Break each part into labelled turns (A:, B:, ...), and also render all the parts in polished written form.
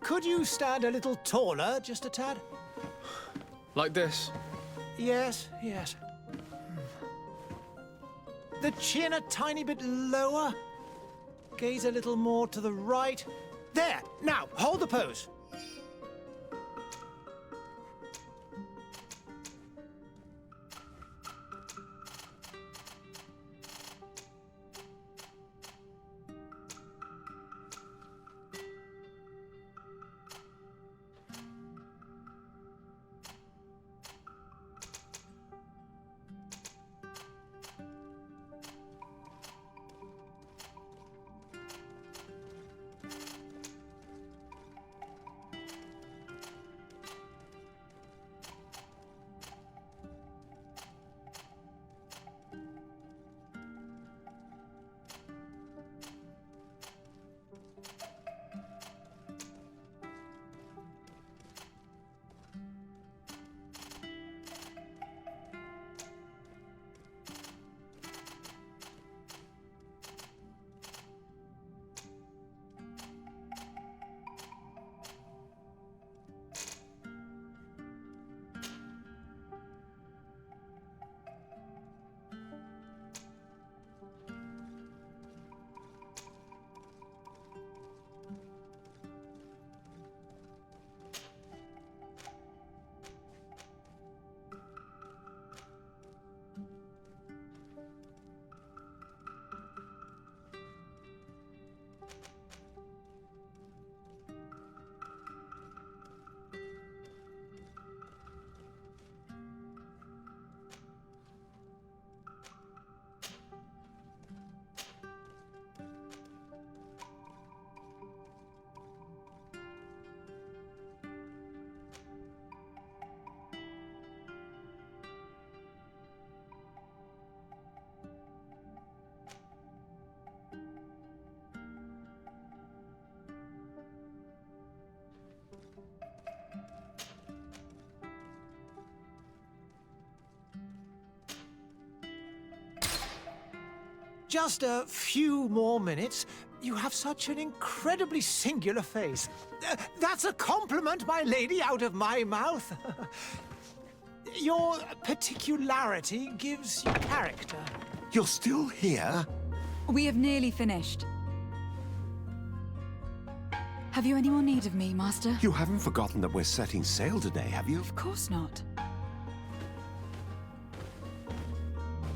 A: Could you stand a little taller, just a tad?
B: Like this?
A: Yes, yes. The chin a tiny bit lower. Gaze a little more to the right. There! Now, hold the pose. Just a few more minutes. You have such an incredibly singular face. That's a compliment, my lady, out of my mouth. Your particularity gives you character.
C: You're still here?
D: We have nearly finished. Have you any more need of me, Master?
C: You haven't forgotten that we're setting sail today, have you?
D: Of course not.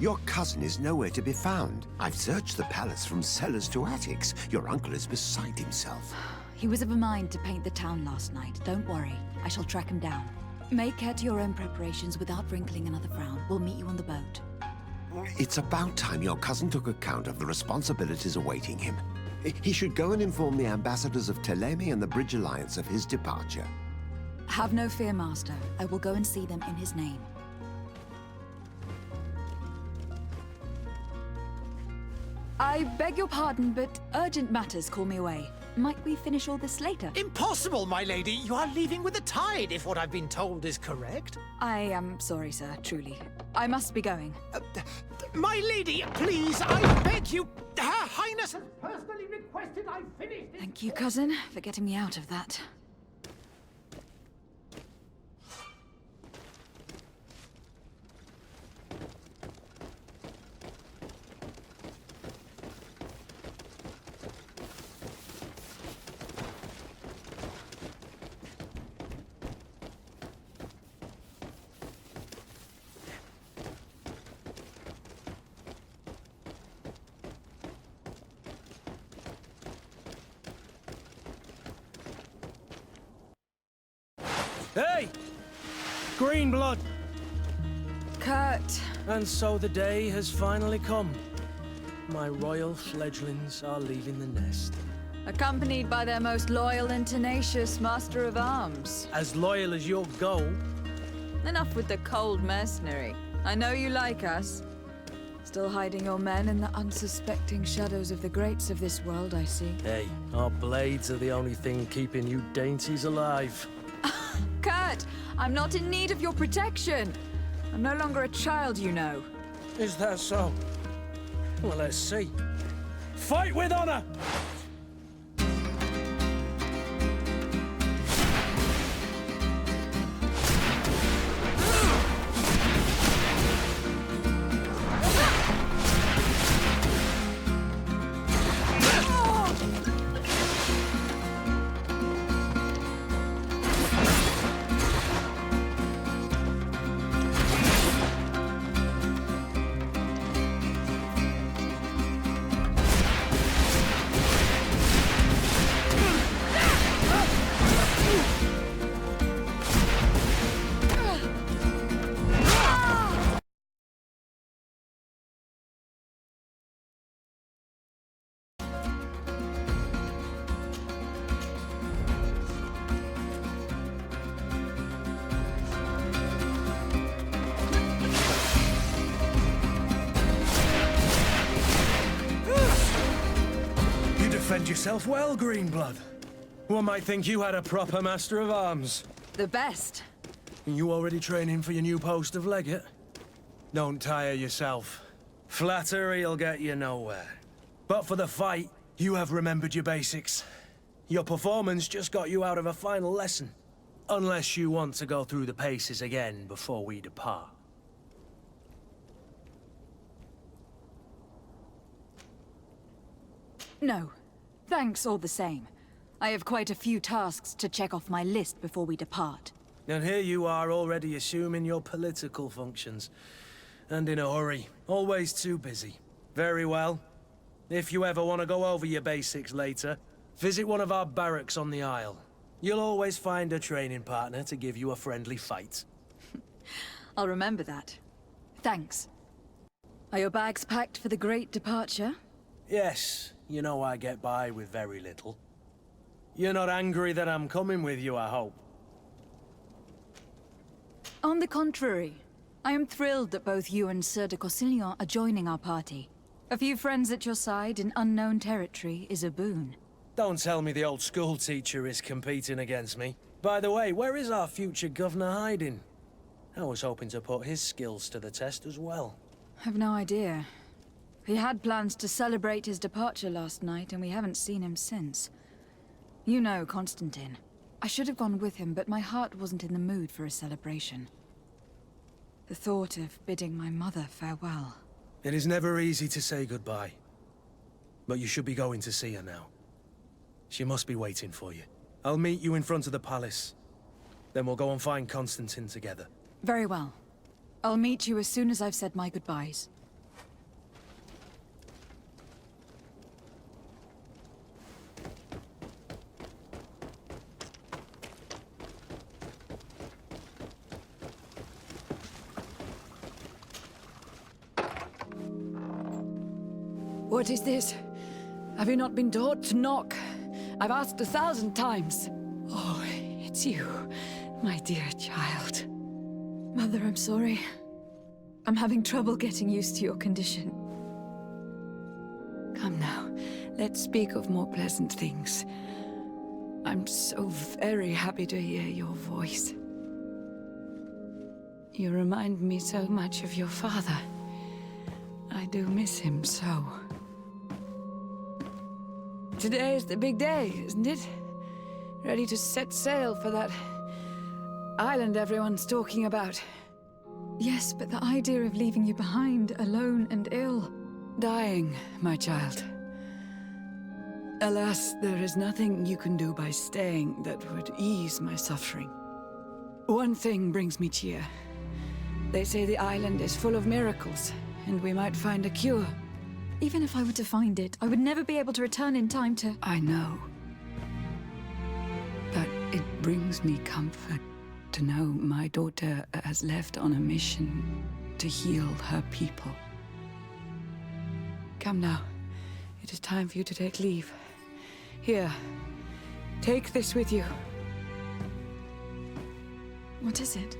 C: Your cousin is nowhere to be found. I've searched the palace from cellars to attics. Your uncle is beside himself.
D: He was of a mind to paint the town last night. Don't worry. I shall track him down. Make care to your own preparations without wrinkling another frown. We'll meet you on the boat.
C: It's about time your cousin took account of the responsibilities awaiting him. He should go and inform the ambassadors of Telemi and the Bridge Alliance of his departure.
D: Have no fear, Master. I will go and see them in his name. I beg your pardon, but urgent matters call me away. Might we finish all this later?
A: Impossible, my lady. You are leaving with the tide, if what I've been told is correct.
D: I am sorry, sir, truly. I must be going.
A: My lady, please, I beg you. Her Highness has personally requested I finish this.
D: Thank you, cousin, for getting me out of that.
E: Hey! Green blood!
D: Kurt.
E: And so the day has finally come. My royal fledglings are leaving the nest.
D: Accompanied by their most loyal and tenacious master of arms.
E: As loyal as your gold.
D: Enough with the cold mercenary. I know you like us. Still hiding your men in the unsuspecting shadows of the greats of this world, I see.
E: Hey, our blades are the only thing keeping you dainties alive.
D: Kurt, I'm not in need of your protection. I'm no longer a child, you know.
E: Is that so? Well, let's see. Fight with honor! defend yourself well, Greenblood. One might think you had a proper master of arms.
D: The best.
E: You already training for your new post of legate? Don't tire yourself. Flattery'll get you nowhere. But for the fight, you have remembered your basics. Your performance just got you out of a final lesson. Unless you want to go through the paces again before we depart.
D: No. Thanks all the same. I have quite a few tasks to check off my list before we depart.
E: And here you are already assuming your political functions. And in a hurry. Always too busy. Very well. If you ever want to go over your basics later, visit one of our barracks on the Isle. You'll always find a training partner to give you a friendly fight.
D: I'll remember that. Thanks. Are your bags packed for the great departure?
E: Yes, you know I get by with very little. You're not angry that I'm coming with you, I hope.
D: On the contrary, I am thrilled that both you and Sir de Corsillon are joining our party. A few friends at your side in unknown territory is a boon.
E: Don't tell me the old school teacher is competing against me. By the way, where is our future governor hiding? I was hoping to put his skills to the test as well.
D: I've no idea. He had plans to celebrate his departure last night, and we haven't seen him since. You know Constantine. I should have gone with him, but my heart wasn't in the mood for a celebration. The thought of bidding my mother farewell.
E: It is never easy to say goodbye. But you should be going to see her now. She must be waiting for you. I'll meet you in front of the palace. Then we'll go and find Constantine together.
D: Very well. I'll meet you as soon as I've said my goodbyes.
F: What is this? Have you not been taught to knock? I've asked 1,000 times. Oh, it's you, my dear child.
D: Mother, I'm sorry. I'm having trouble getting used to your condition.
F: Come now, let's speak of more pleasant things. I'm so very happy to hear your voice. You remind me so much of your father. I do miss him so. Today is the big day, isn't it? Ready to set sail for that island everyone's talking about.
D: Yes, but the idea of leaving you behind, alone and ill.
F: Dying, my child. Alas, there is nothing you can do by staying that would ease my suffering. One thing brings me cheer. They say the island is full of miracles, and we might find a cure.
D: Even if I were to find it, I would never be able to return in time to...
F: I know. But it brings me comfort to know my daughter has left on a mission to heal her people. Come now. It is time for you to take leave. Here, take this with you.
D: What is it?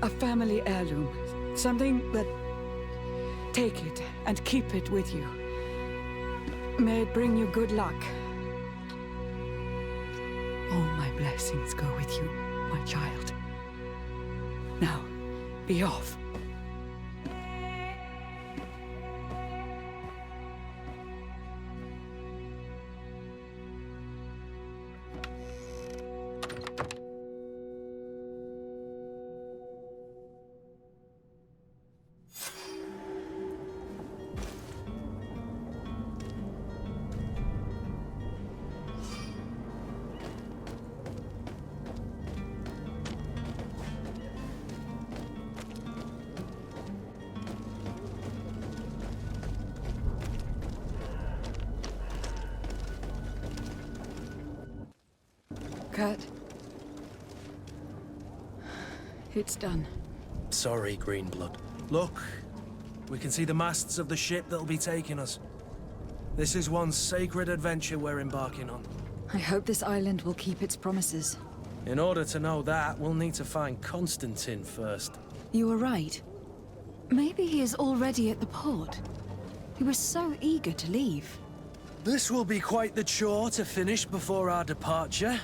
F: A family heirloom. Something that... Take it and keep it with you. May it bring you good luck. All my blessings go with you, my child. Now, be off.
D: Kurt. It's done.
E: Sorry, Greenblood. Look, we can see the masts of the ship that'll be taking us. This is one sacred adventure we're embarking on.
D: I hope this island will keep its promises.
E: In order to know that, we'll need to find Constantine first.
D: You were right. Maybe he is already at the port. He was so eager to leave.
E: This will be quite the chore to finish before our departure.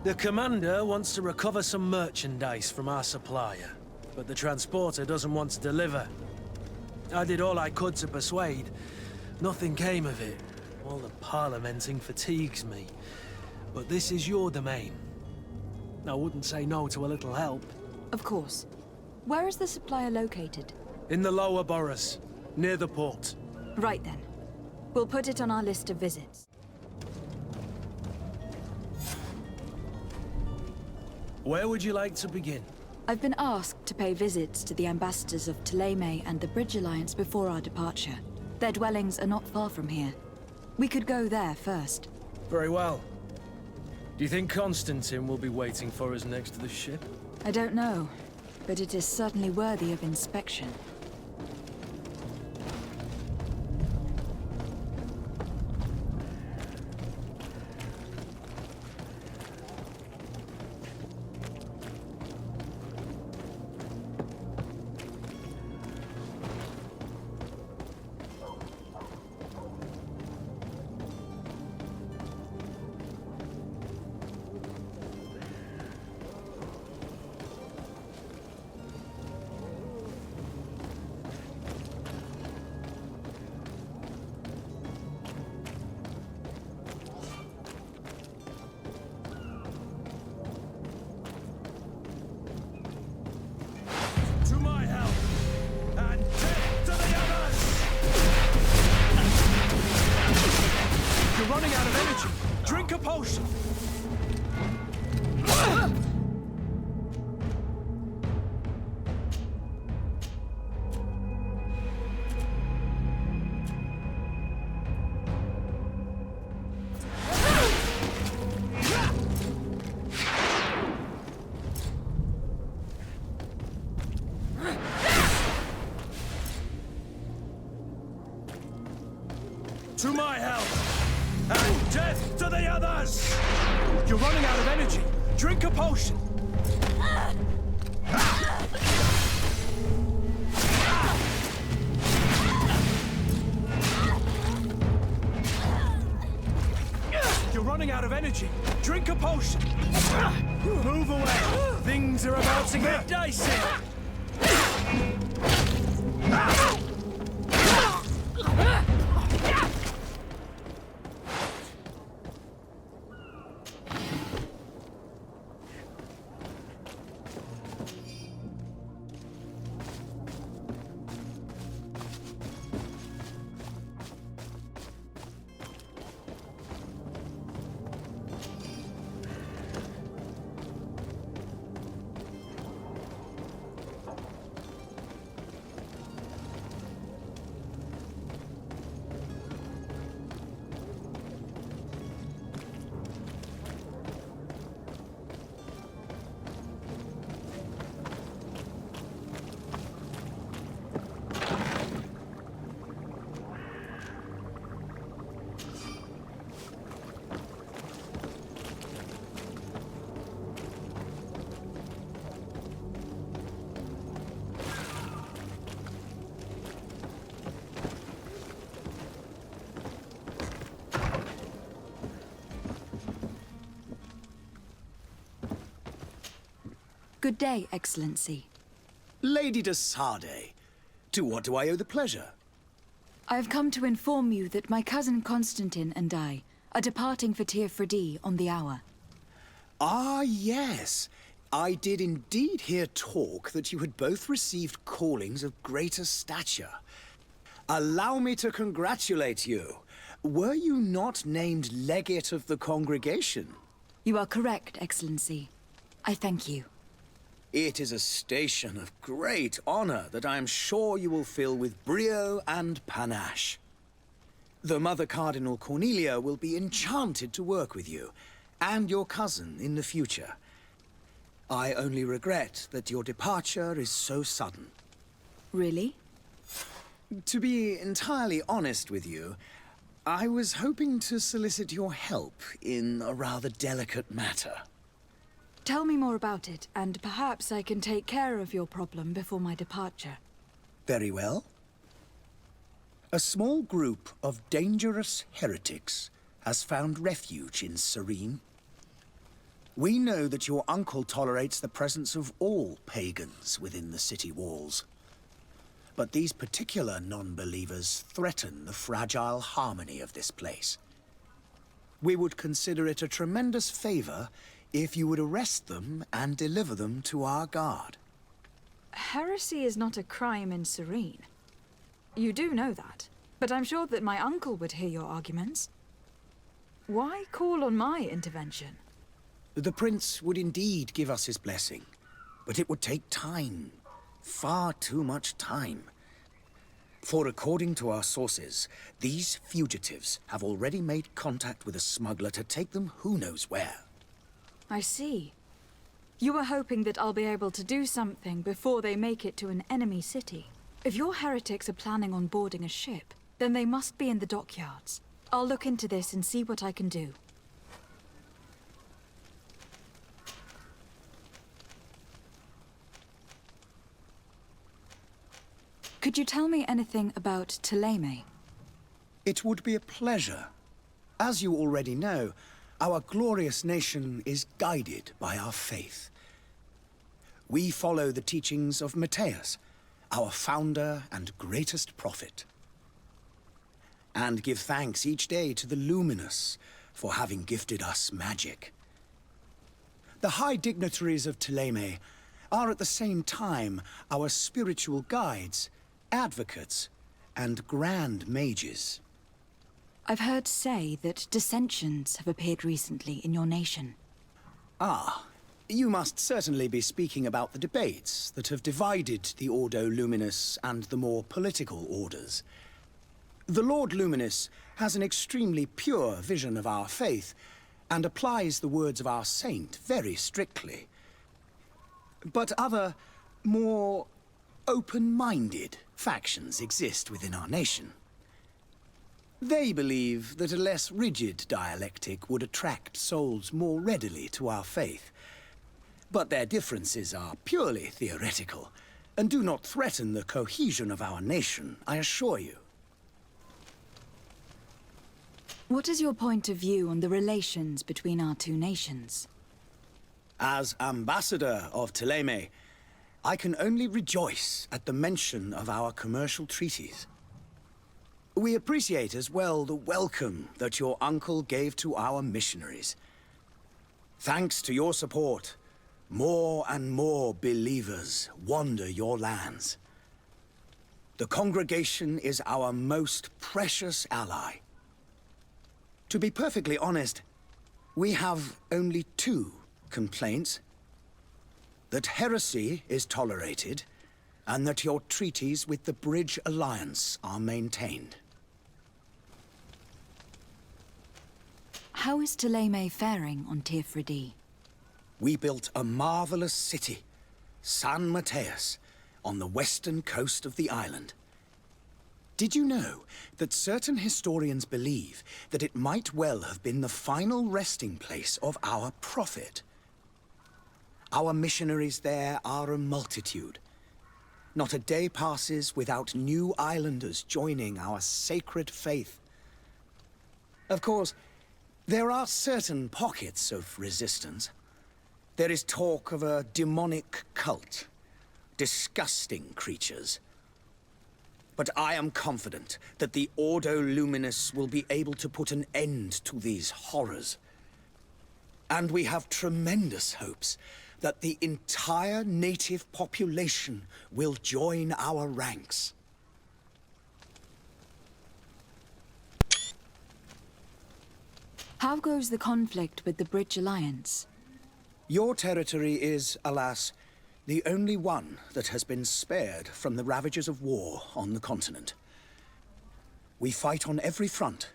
E: The commander wants to recover some merchandise from our supplier, but the transporter doesn't want to deliver. I did all I could to persuade. Nothing came of it. All the parliamenting fatigues me. But this is your domain. I wouldn't say no to a little help.
D: Of course. Where is the supplier located?
E: In the lower boroughs, near the port.
D: Right then. We'll put it on our list of visits.
E: Where would you like to begin?
D: I've been asked to pay visits to the ambassadors of Thélème and the Bridge Alliance before our departure. Their dwellings are not far from here. We could go there first.
E: Very well. Do you think Constantine will be waiting for us next to the ship?
D: I don't know, but it is certainly worthy of inspection.
E: Running out of energy. Drink a potion. To my help! And death to the others! You're running out of energy. Drink a potion. You're running out of energy. Drink a potion. Move away. Things are about to get dicey.
D: Good day, Excellency.
G: Lady de Sardet, to what do I owe the pleasure?
D: I have come to inform you that my cousin Constantine and I are departing for Tir-Freddy on the hour.
G: Ah, yes. I did indeed hear talk that you had both received callings of greater stature. Allow me to congratulate you. Were you not named legate of the congregation?
D: You are correct, Excellency. I thank you.
G: It is a station of great honor that I am sure you will fill with brio and panache. The Mother Cardinal Cornelia will be enchanted to work with you, and your cousin in the future. I only regret that your departure is so sudden.
D: Really?
G: To be entirely honest with you, I was hoping to solicit your help in a rather delicate matter.
D: Tell me more about it, and perhaps I can take care of your problem before my departure.
G: Very well. A small group of dangerous heretics has found refuge in Serene. We know that your uncle tolerates the presence of all pagans within the city walls. But these particular non-believers threaten the fragile harmony of this place. We would consider it a tremendous favor if you would arrest them and deliver them to our guard.
D: Heresy is not a crime in Serene. You do know that, but I'm sure that my uncle would hear your arguments. Why call on my intervention?
G: The prince would indeed give us his blessing, but it would take time. Far too much time. For according to our sources, these fugitives have already made contact with a smuggler to take them who knows where.
D: I see. You were hoping that I'll be able to do something before they make it to an enemy city. If your heretics are planning on boarding a ship, then they must be in the dockyards. I'll look into this and see what I can do. Could you tell me anything about Thélème?
G: It would be a pleasure. As you already know, our glorious nation is guided by our faith. We follow the teachings of Matthias, our founder and greatest prophet, and give thanks each day to the Luminous for having gifted us magic. The high dignitaries of Thélème are at the same time our spiritual guides, advocates, and grand mages.
D: I've heard say that dissensions have appeared recently in your nation.
G: Ah, you must certainly be speaking about the debates that have divided the Ordo Luminous and the more political orders. The Lord Luminous has an extremely pure vision of our faith and applies the words of our saint very strictly. But other, more open-minded factions exist within our nation. They believe that a less rigid dialectic would attract souls more readily to our faith. But their differences are purely theoretical, and do not threaten the cohesion of our nation, I assure you.
D: What is your point of view on the relations between our two nations?
G: As ambassador of Thélème, I can only rejoice at the mention of our commercial treaties. We appreciate as well the welcome that your uncle gave to our missionaries. Thanks to your support, more and more believers wander your lands. The congregation is our most precious ally. To be perfectly honest, we have only two complaints. That heresy is tolerated, and that your treaties with the Bridge Alliance are maintained.
D: How is Thélème faring on Tirfredi?
G: We built a marvelous city, San Matthias, on the western coast of the island. Did you know that certain historians believe that it might well have been the final resting place of our prophet? Our missionaries there are a multitude. Not a day passes without new islanders joining our sacred faith. Of course, there are certain pockets of resistance. There is talk of a demonic cult, disgusting creatures. But I am confident that the Ordo Luminous will be able to put an end to these horrors. And we have tremendous hopes that the entire native population will join our ranks.
D: How goes the conflict with the Bridge Alliance?
G: Your territory is, alas, the only one that has been spared from the ravages of war on the continent. We fight on every front.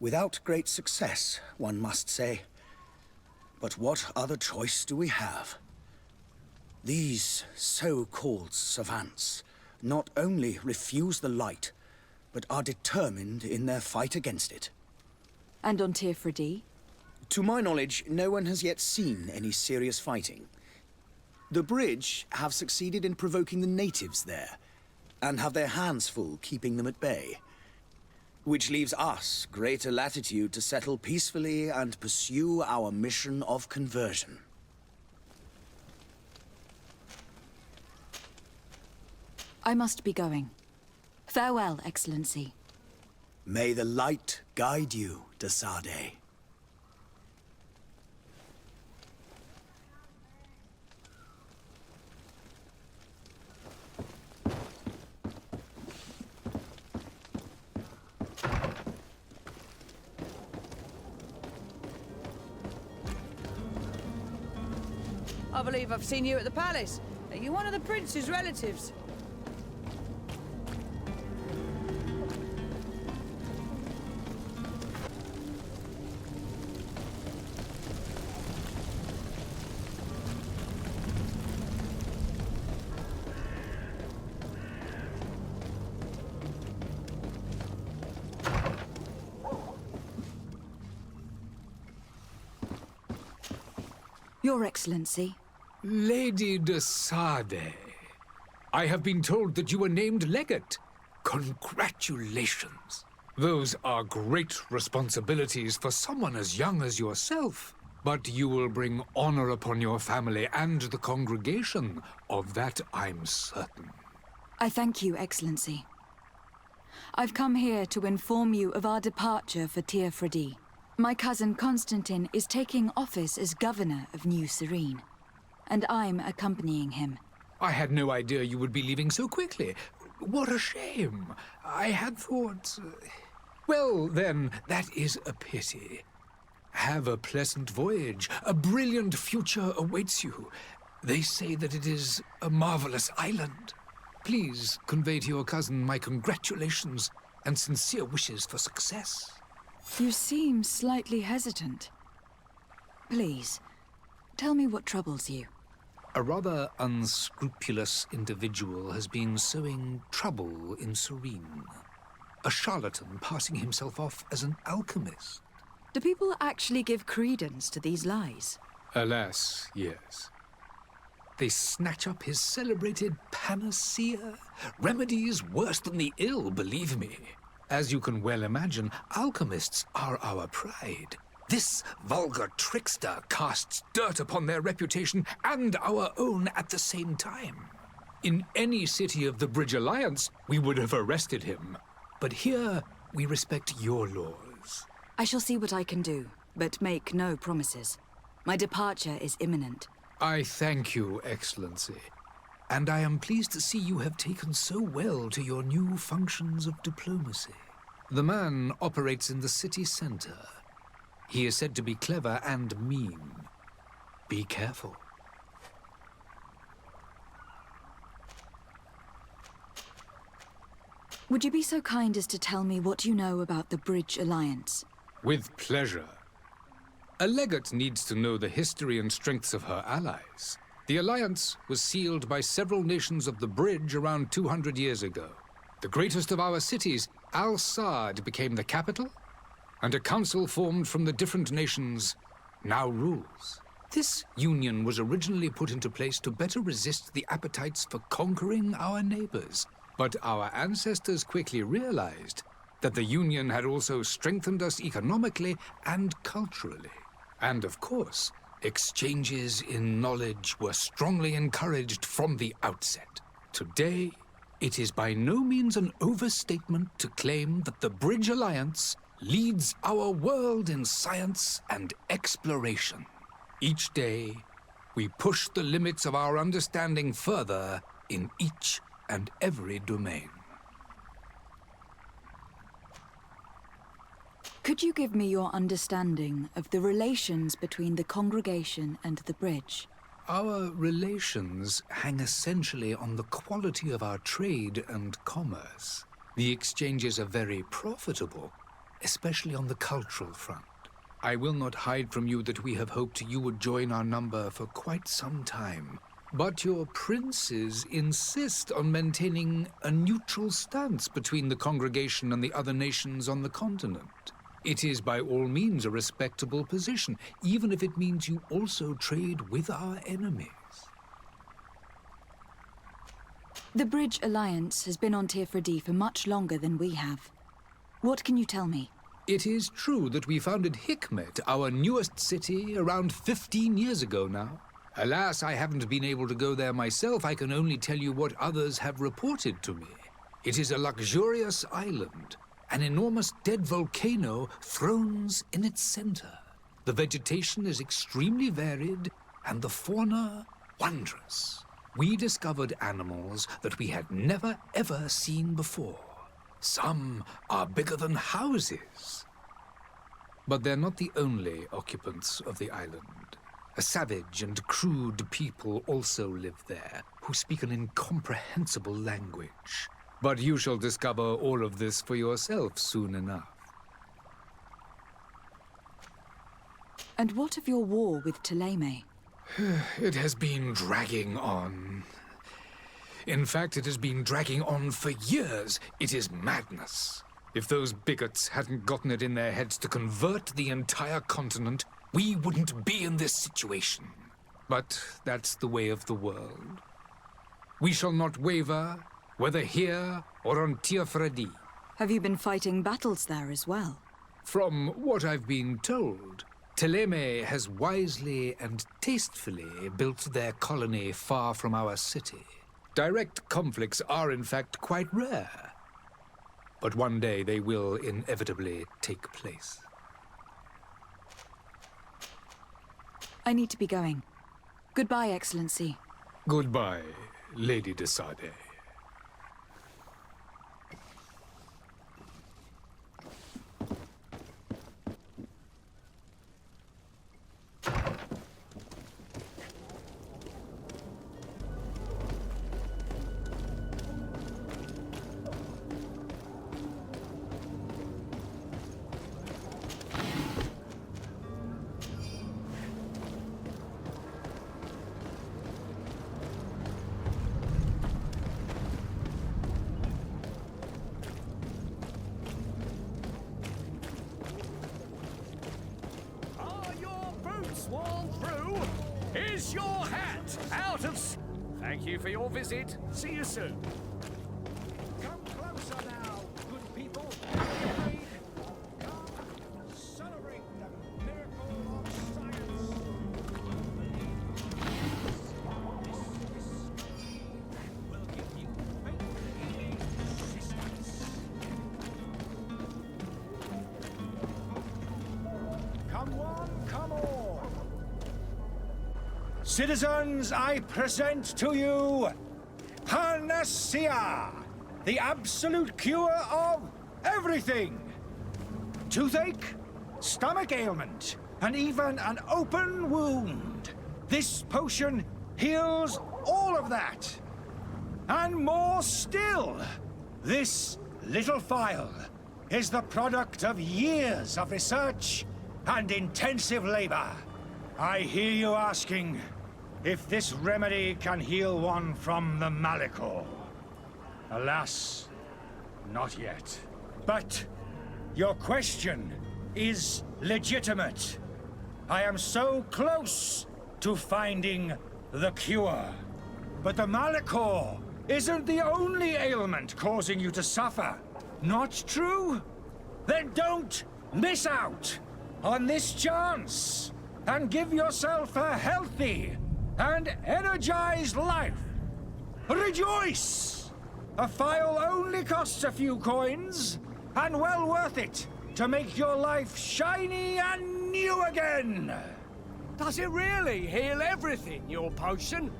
G: Without great success, one must say. But what other choice do we have? These so-called savants not only refuse the light, but are determined in their fight against it.
D: And on Tirfredi?
G: To my knowledge, no one has yet seen any serious fighting. The Bridge have succeeded in provoking the natives there, and have their hands full keeping them at bay. Which leaves us greater latitude to settle peacefully and pursue our mission of conversion.
D: I must be going. Farewell, Excellency.
G: May the light guide you, de Sade.
F: I believe I've seen you at the palace. Are you one of the prince's relatives?
D: Your Excellency.
H: Lady de Sade, I have been told that you were named legate. Congratulations. Those are great responsibilities for someone as young as yourself. But you will bring honor upon your family and the congregation. Of that I'm certain.
D: I thank you, Excellency. I've come here to inform you of our departure for Tir Fredi. My cousin Constantine is taking office as governor of New Serene, and I'm accompanying him.
H: I had no idea you would be leaving so quickly. What a shame. I had thought... Well, then, that is a pity. Have a pleasant voyage. A brilliant future awaits you. They say that it is a marvelous island. Please convey to your cousin my congratulations and sincere wishes for success.
D: You seem slightly hesitant. Please, tell me what troubles you.
H: A rather unscrupulous individual has been sowing trouble in Serene. A charlatan passing himself off as an alchemist.
D: Do people actually give credence to these lies?
H: Alas, yes. They snatch up his celebrated panacea. Remedies worse than the ill, believe me. As you can well imagine, alchemists are our pride. This vulgar trickster casts dirt upon their reputation and our own at the same time. In any city of the Bridge Alliance, we would have arrested him. But here, we respect your laws.
D: I shall see what I can do, but make no promises. My departure is imminent.
H: I thank you, Excellency. And I am pleased to see you have taken so well to your new functions of diplomacy. The man operates in the city center. He is said to be clever and mean. Be careful.
D: Would you be so kind as to tell me what you know about the Bridge Alliance?
H: With pleasure. A legate needs to know the history and strengths of her allies. The alliance was sealed by several nations of the Bridge around 200 years ago. The greatest of our cities, Al-Sad, became the capital, and a council formed from the different nations now rules. This union was originally put into place to better resist the appetites for conquering our neighbors. But our ancestors quickly realized that the union had also strengthened us economically and culturally. And of course, exchanges in knowledge were strongly encouraged from the outset. Today, it is by no means an overstatement to claim that the Bridge Alliance leads our world in science and exploration. Each day, we push the limits of our understanding further in each and every domain.
D: Could you give me your understanding of the relations between the congregation and the Bridge?
H: Our relations hang essentially on the quality of our trade and commerce. The exchanges are very profitable, especially on the cultural front. I will not hide from you that we have hoped you would join our number for quite some time. But your princes insist on maintaining a neutral stance between the congregation and the other nations on the continent. It is by all means a respectable position, even if it means you also trade with our enemies.
D: The Bridge Alliance has been on Tirfredi for much longer than we have. What can you tell me?
H: It is true that we founded Hikmet, our newest city, around 15 years ago now. Alas, I haven't been able to go there myself. I can only tell you what others have reported to me. It is a luxurious island. An enormous dead volcano thrones in its center. The vegetation is extremely varied, and the fauna wondrous. We discovered animals that we had never ever seen before. Some are bigger than houses. But they're not the only occupants of the island. A savage and crude people also live there, who speak an incomprehensible language. But you shall discover all of this for yourself soon enough.
D: And what of your war with Thélème?
H: It has been dragging on. In fact, it has been dragging on for years. It is madness. If those bigots hadn't gotten it in their heads to convert the entire continent, we wouldn't be in this situation. But that's the way of the world. We shall not waver, whether here or on Tirfredi.
D: Have you been fighting battles there as well?
H: From what I've been told, Thélème has wisely and tastefully built their colony far from our city. Direct conflicts are in fact quite rare. But one day they will inevitably take place.
D: I need to be going. Goodbye, Excellency.
H: Goodbye, Lady de Sade.
I: Sworn through? Is your hat out of... Thank you for your visit. See you soon. Come closer now, good people. Come celebrate the miracle of science. Will give you faith existence. Come one, come all.
E: Citizens, I present to you Panacea, the absolute cure of everything. Toothache, stomach ailment, and even an open wound. This potion heals all of that. And more still. This little phial is the product of years of research and intensive labor. I hear you asking if this remedy can heal one from the Malachor. Alas, not yet. But your question is legitimate. I am so close to finding the cure. But the Malachor isn't the only ailment causing you to suffer. Not true? Then don't miss out on this chance and give yourself a healthy and energized life. Rejoice! A phial only costs a few coins, and well worth it to make your life shiny and new again.
I: Does it really heal everything, your potion?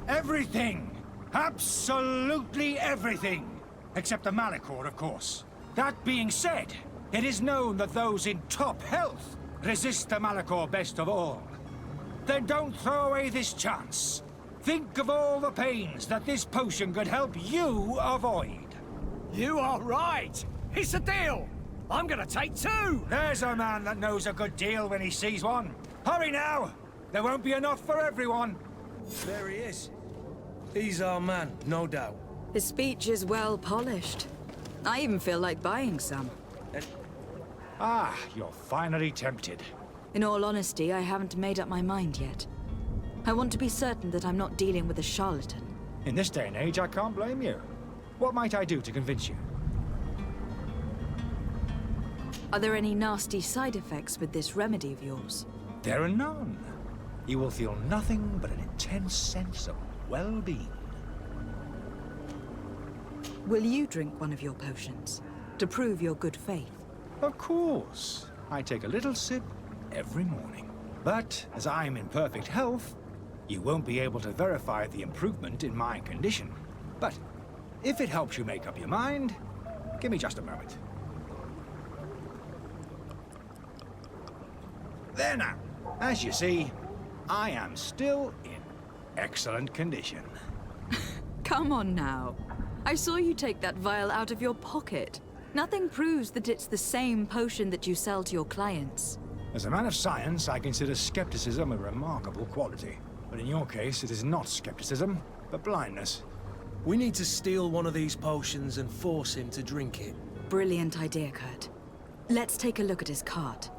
E: Everything. Absolutely everything. Except the Malachor, of course. That being said, it is known that those in top health resist the Malachor best of all. Then don't throw away this chance. Think of all the pains that this potion could help you avoid.
I: You are right. It's a deal. I'm gonna take two.
E: There's a man that knows a good deal when he sees one. Hurry now. There won't be enough for everyone. There he is. He's our man, no doubt.
D: His speech is well polished. I even feel like buying some.
E: Ah, you're finally tempted.
D: In all honesty, I haven't made up my mind yet. I want to be certain that I'm not dealing with a charlatan.
I: In this day and age, I can't blame you. What might I do to convince you?
D: Are there any nasty side effects with this remedy of yours?
I: There are none. You will feel nothing but an intense sense of well-being.
D: Will you drink one of your potions to prove your good faith?
I: Of course. I take a little sip every morning. But as I'm in perfect health, you won't be able to verify the improvement in my condition. But if it helps you make up your mind, give me just a moment. There now. As you see, I am still in excellent condition.
D: Come on now. I saw you take that vial out of your pocket. Nothing proves that it's the same potion that you sell to your clients.
I: As a man of science, I consider skepticism a remarkable quality. But in your case, it is not skepticism, but blindness.
E: We need to steal one of these potions and force him to drink it.
D: Brilliant idea, Kurt. Let's take a look at his cart.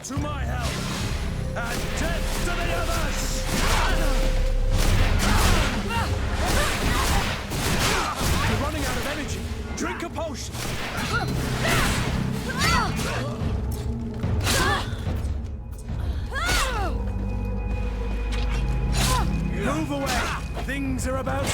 E: To my help, and death to the others! You're running out of energy. Drink a potion. Move away. Things are about to...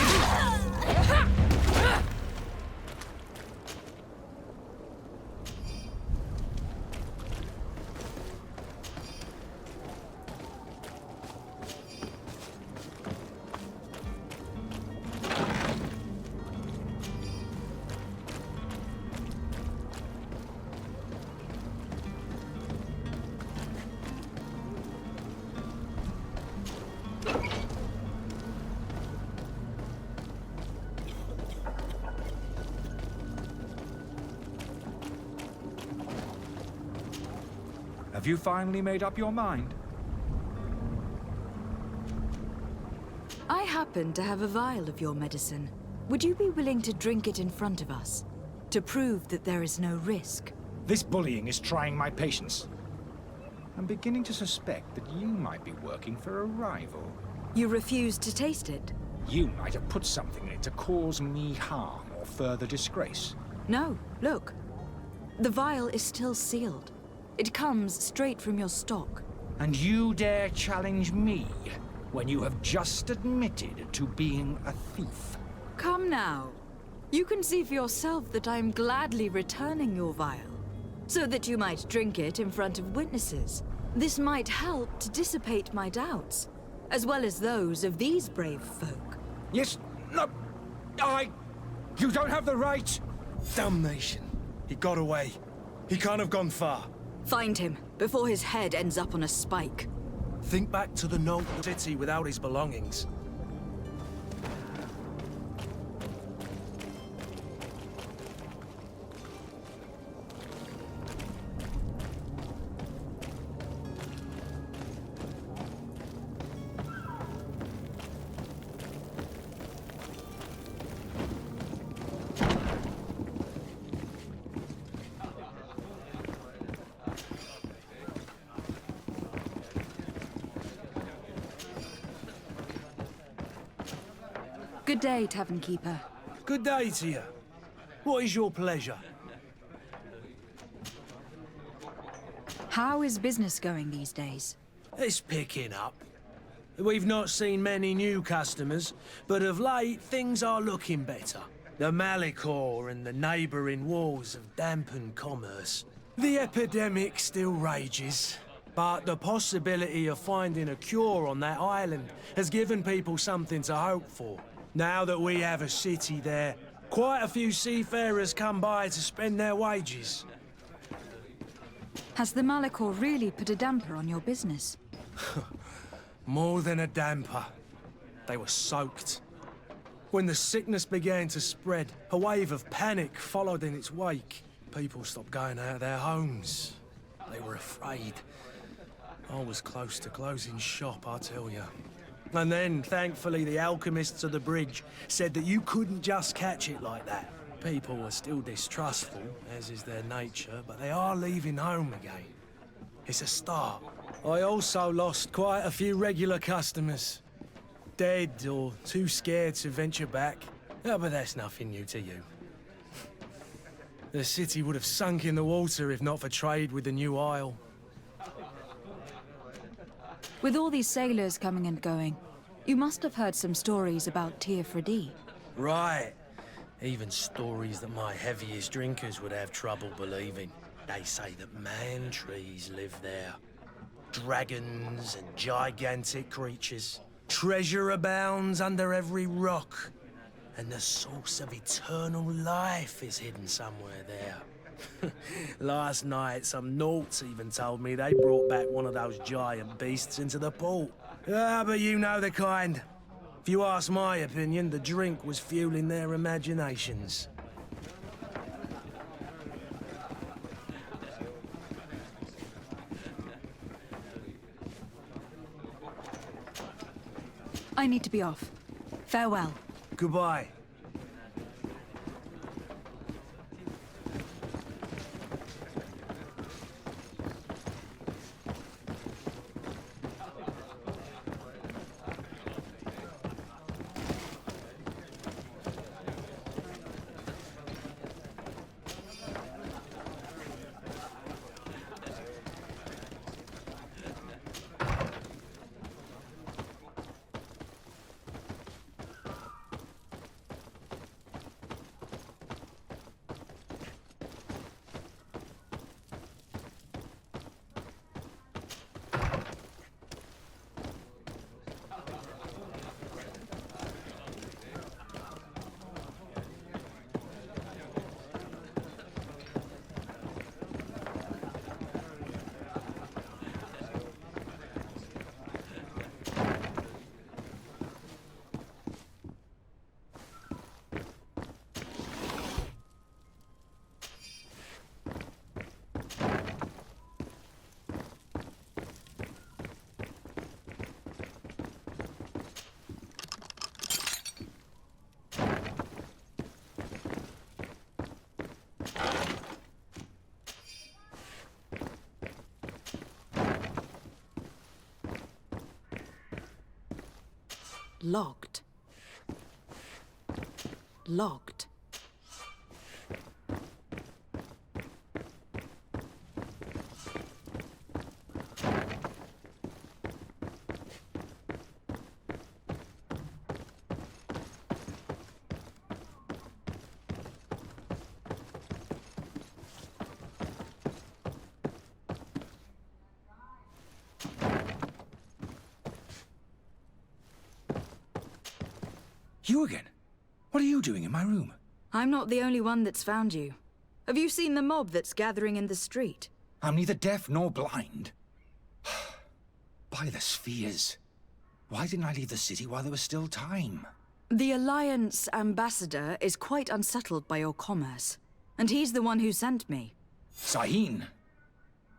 I: Have you finally made up your mind?
D: I happen to have a vial of your medicine. Would you be willing to drink it in front of us? To prove that there is no risk?
I: This bullying is trying my patience. I'm beginning to suspect that you might be working for a rival.
D: You refuse to taste it?
I: You might have put something in it to cause me harm or further disgrace.
D: No, look. The vial is still sealed. It comes straight from your stock.
I: And you dare challenge me when you have just admitted to being a thief?
D: Come now. You can see for yourself that I'm gladly returning your vial, so that you might drink it in front of witnesses. This might help to dissipate my doubts, as well as those of these brave folk.
I: Yes, no, you don't have the right.
E: Damnation. He got away. He can't have gone far.
D: Find him, before his head ends up on a spike.
E: Think back to the note city without his belongings.
D: Good day, Tavern Keeper.
E: Good day to you. What is your pleasure?
D: How is business going these days?
E: It's picking up. We've not seen many new customers, but of late, things are looking better. The Malicor and the neighbouring wars have dampened commerce. The epidemic still rages, but the possibility of finding a cure on that island has given people something to hope for. Now that we have a city there, quite a few seafarers come by to spend their wages.
D: Has the Malicor really put a damper on your business?
E: More than a damper. They were soaked. When the sickness began to spread, a wave of panic followed in its wake. People stopped going out of their homes. They were afraid. I was close to closing shop, I tell you. And then, thankfully, the alchemists of the bridge said that you couldn't just catch it like that. People are still distrustful, as is their nature, but they are leaving home again. It's a start. I also lost quite a few regular customers. Dead or too scared to venture back. Oh, but that's nothing new to you. The city would have sunk in the water if not for trade with the new isle.
D: With all these sailors coming and going, you must have heard some stories about Tir Freddy.
E: Right. Even stories that my heaviest drinkers would have trouble believing. They say that man trees live there. Dragons and gigantic creatures. Treasure abounds under every rock. And the source of eternal life is hidden somewhere there. Last night, some Nauts even told me they brought back one of those giant beasts into the port. Ah, but you know the kind. If you ask my opinion, the drink was fueling their imaginations.
D: I need to be off. Farewell.
E: Goodbye.
F: Locked. Locked.
J: You again? What are you doing in my room?
D: I'm not the only one that's found you. Have you seen the mob that's gathering in the street?
J: I'm neither deaf nor blind. By the spheres. Why didn't I leave the city while there was still time?
D: The Alliance ambassador is quite unsettled by your commerce. And he's the one who sent me.
J: Sahin.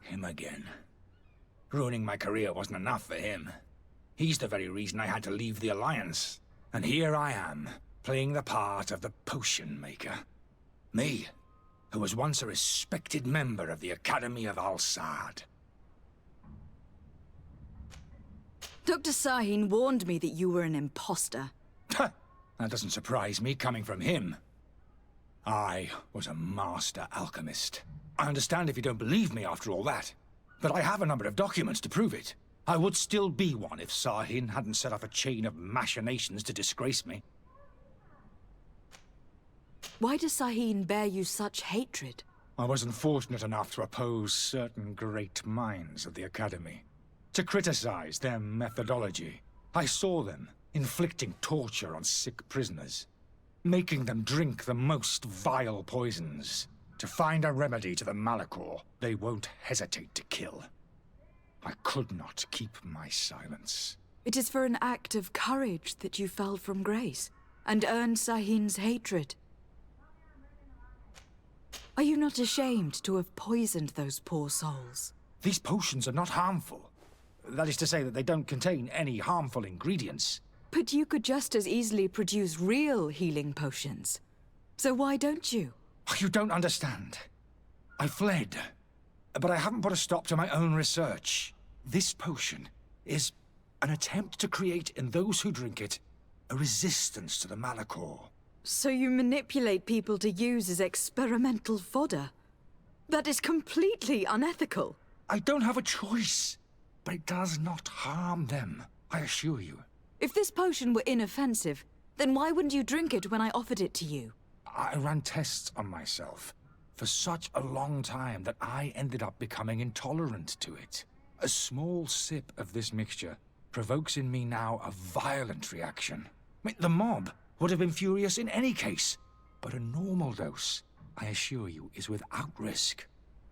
J: Him again. Ruining my career wasn't enough for him. He's the very reason I had to leave the Alliance. And here I am, playing the part of the potion maker. Me, who was once a respected member of the Academy of Al-Sad.
D: Dr. Sahin warned me that you were an imposter.
J: That doesn't surprise me, coming from him. I was a master alchemist. I understand if you don't believe me after all that, but I have a number of documents to prove it. I would still be one if Sahin hadn't set off a chain of machinations to disgrace me.
D: Why does Sahin bear you such hatred?
J: I wasn't fortunate enough to oppose certain great minds of the Academy. To criticize their methodology. I saw them inflicting torture on sick prisoners. Making them drink the most vile poisons. To find a remedy to the Malachor they won't hesitate to kill. I could not keep my silence.
D: It is for an act of courage that you fell from grace, and earned Sahin's hatred. Are you not ashamed to have poisoned those poor souls?
J: These potions are not harmful. That is to say that they don't contain any harmful ingredients.
D: But you could just as easily produce real healing potions. So why don't you?
J: You don't understand. I fled. But I haven't put a stop to my own research. This potion is an attempt to create in those who drink it a resistance to the Malachor.
D: So you manipulate people to use as experimental fodder? That is completely unethical.
J: I don't have a choice, but it does not harm them, I assure you.
D: If this potion were inoffensive, then why wouldn't you drink it when I offered it to you?
J: I ran tests on myself for such a long time that I ended up becoming intolerant to it. A small sip of this mixture provokes in me now a violent reaction. The mob would have been furious in any case, but a normal dose, I assure you, is without risk.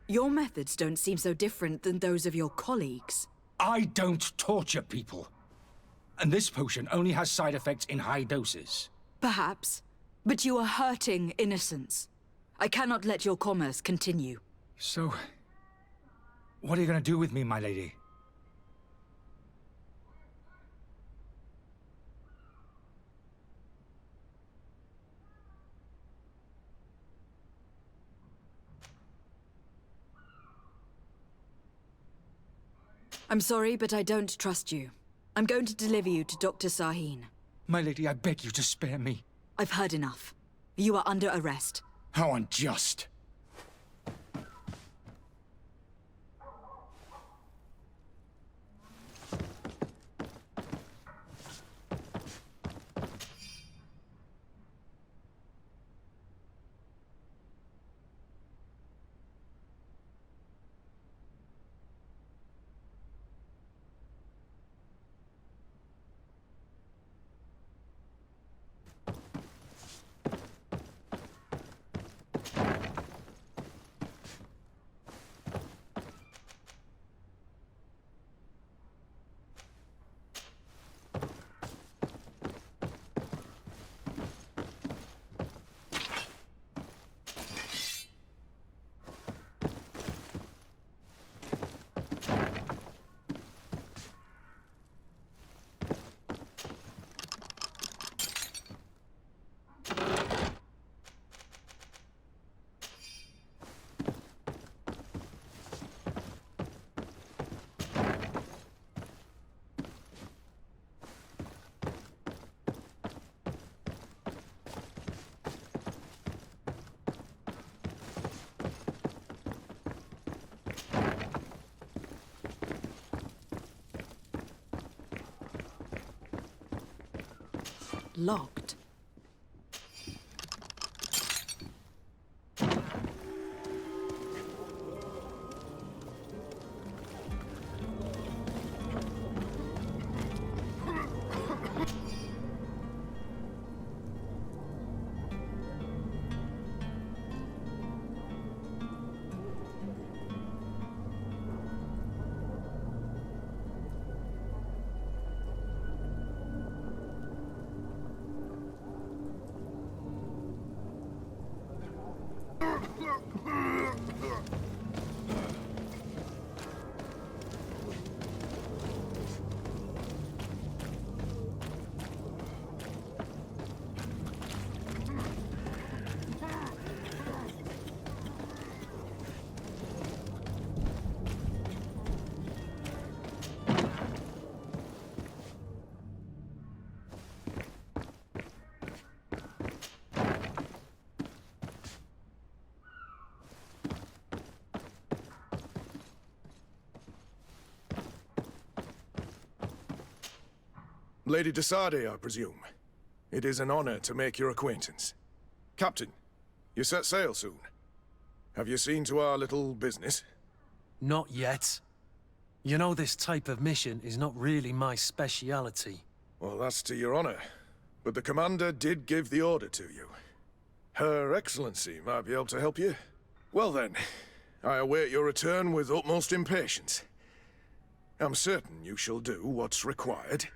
D: Your methods don't seem so different than those of your colleagues.
J: I don't torture people. And this potion only has side effects in high doses.
D: Perhaps, but you are hurting innocents. I cannot let your commerce continue.
J: So, what are you going to do with me, my lady?
D: I'm sorry, but I don't trust you. I'm going to deliver you to Dr. Sahin.
J: My lady, I beg you to spare me.
D: I've heard enough. You are under arrest.
J: How unjust.
D: Locked.
K: Lady de Sardet, I presume. It is an honor to make your acquaintance. Captain, you set sail soon. Have you seen to our little business?
E: Not yet. You know, this type of mission is not really my speciality.
K: Well, that's to your honor. But the commander did give the order to you. Her Excellency might be able to help you. Well then, I await your return with utmost impatience. I'm certain you shall do what's required.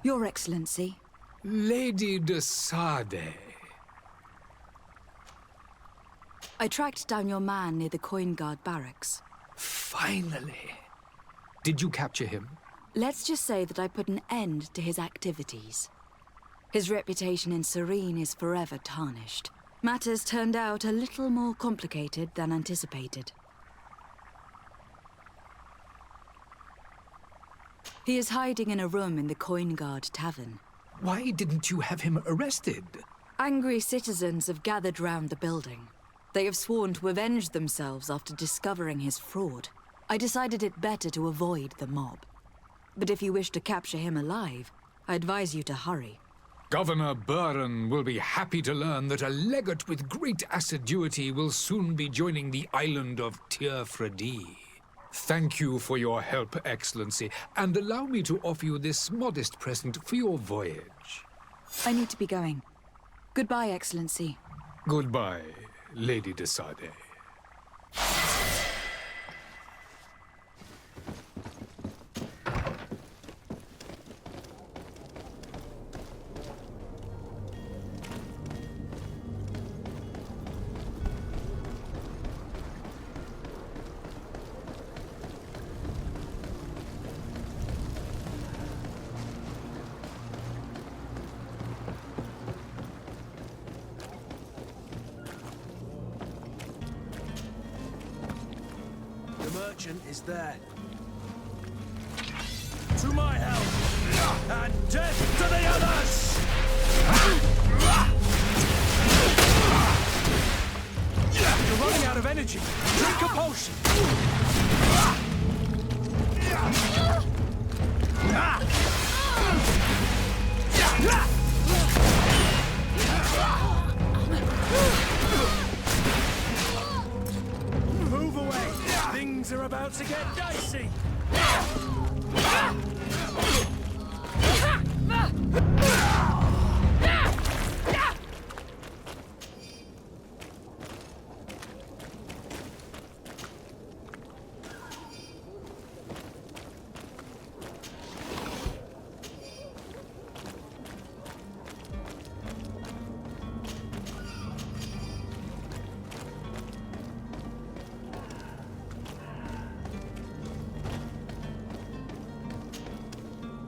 D: Your Excellency.
H: Lady de Sardet.
D: I tracked down your man near the Coin Guard barracks.
H: Finally. Did you capture him?
D: Let's just say that I put an end to his activities. His reputation in Serene is forever tarnished. Matters turned out a little more complicated than anticipated. He is hiding in a room in the Coin Guard Tavern.
H: Why didn't you have him arrested?
D: Angry citizens have gathered round the building. They have sworn to avenge themselves after discovering his fraud. I decided it better to avoid the mob. But if you wish to capture him alive, I advise you to hurry.
H: Governor Buren will be happy to learn that a legate with great assiduity will soon be joining the island of Tierfredi. Thank you for your help, Excellency, and allow me to offer you this modest present for your voyage.
D: I need to be going. Goodbye, Excellency.
H: Goodbye, Lady de Sardet.
E: Is there. To my help, and death to the others! You're running out of energy. Drink a potion. Move away. Things are about to get dicey.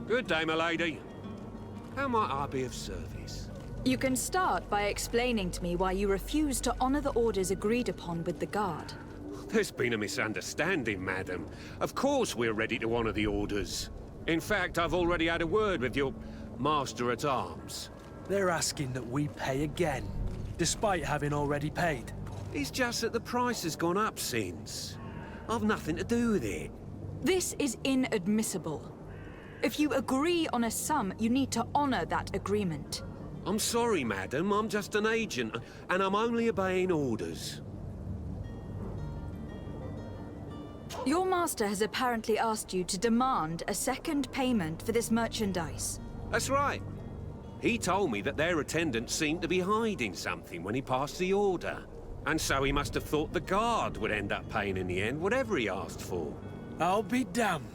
L: Good day, my lady. How might I be of service?
D: You can start by explaining to me why you refuse to honor the orders agreed upon with the guard.
L: There's been a misunderstanding, madam. Of course we're ready to honor the orders. In fact, I've already had a word with your master-at-arms.
E: They're asking that we pay again, despite having already paid.
L: It's just that the price has gone up since. I've nothing to do with it.
D: This is inadmissible. If you agree on a sum, you need to honor that agreement.
L: I'm sorry, madam. I'm just an agent, and I'm only obeying orders.
D: Your master has apparently asked you to demand a second payment for this merchandise.
L: That's right. He told me that their attendants seemed to be hiding something when he passed the order. And so he must have thought the guard would end up paying in the end, whatever he asked for.
E: I'll be damned.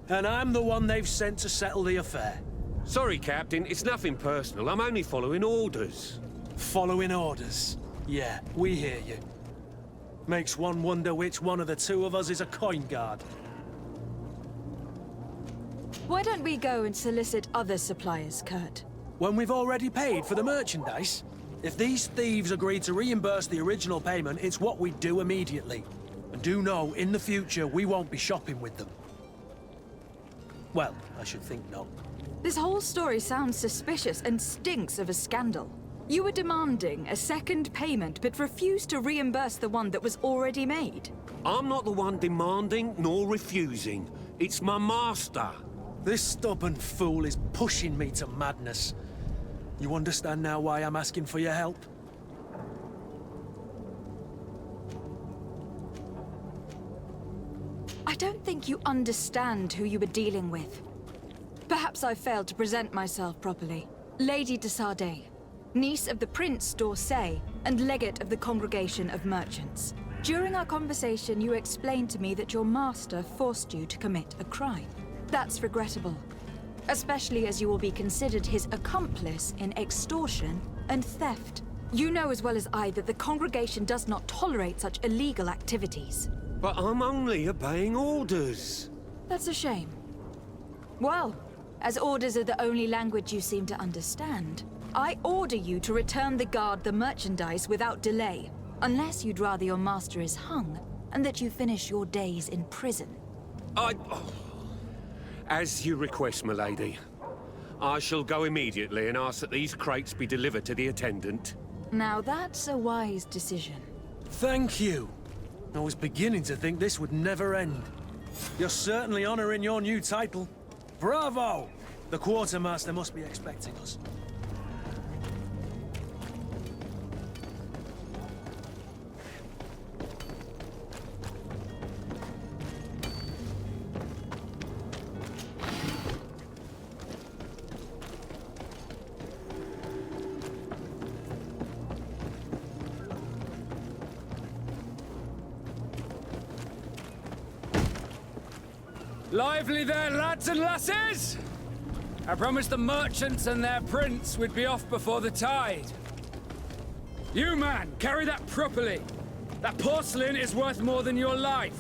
E: and I'm the one they've sent to settle the affair.
L: Sorry, Captain, it's nothing personal. I'm only following orders.
E: Following orders? Yeah, we hear you. Makes one wonder which one of the two of us is a coin guard.
D: Why don't we go and solicit other suppliers, Kurt?
E: When we've already paid for the merchandise? If these thieves agree to reimburse the original payment, it's what we do immediately. And do know, in the future, we won't be shopping with them. Well, I should think not.
D: This whole story sounds suspicious and stinks of a scandal. You were demanding a second payment, but refused to reimburse the one that was already made.
L: I'm not the one demanding nor refusing. It's my master.
E: This stubborn fool is pushing me to madness. You understand now why I'm asking for your help?
D: I don't think you understand who you were dealing with. Perhaps I failed to present myself properly. Lady de Sardet, niece of the Prince d'Orsay and legate of the Congregation of Merchants. During our conversation, you explained to me that your master forced you to commit a crime. That's regrettable, especially as you will be considered his accomplice in extortion and theft. You know as well as I that the Congregation does not tolerate such illegal activities.
L: But I'm only obeying orders.
D: That's a shame. Well, as orders are the only language you seem to understand, I order you to return the guard the merchandise without delay, unless you'd rather your master is hung and that you finish your days in prison.
L: As you request, my lady. I shall go immediately and ask that these crates be delivered to the attendant.
D: Now that's a wise decision.
E: Thank you. I was beginning to think this would never end. You're certainly honoring your new title. Bravo! The quartermaster must be expecting us.
M: Lively there, lads and lasses! I promised the merchants and their prince we'd be off before the tide. You, man, carry that properly. That porcelain is worth more than your life.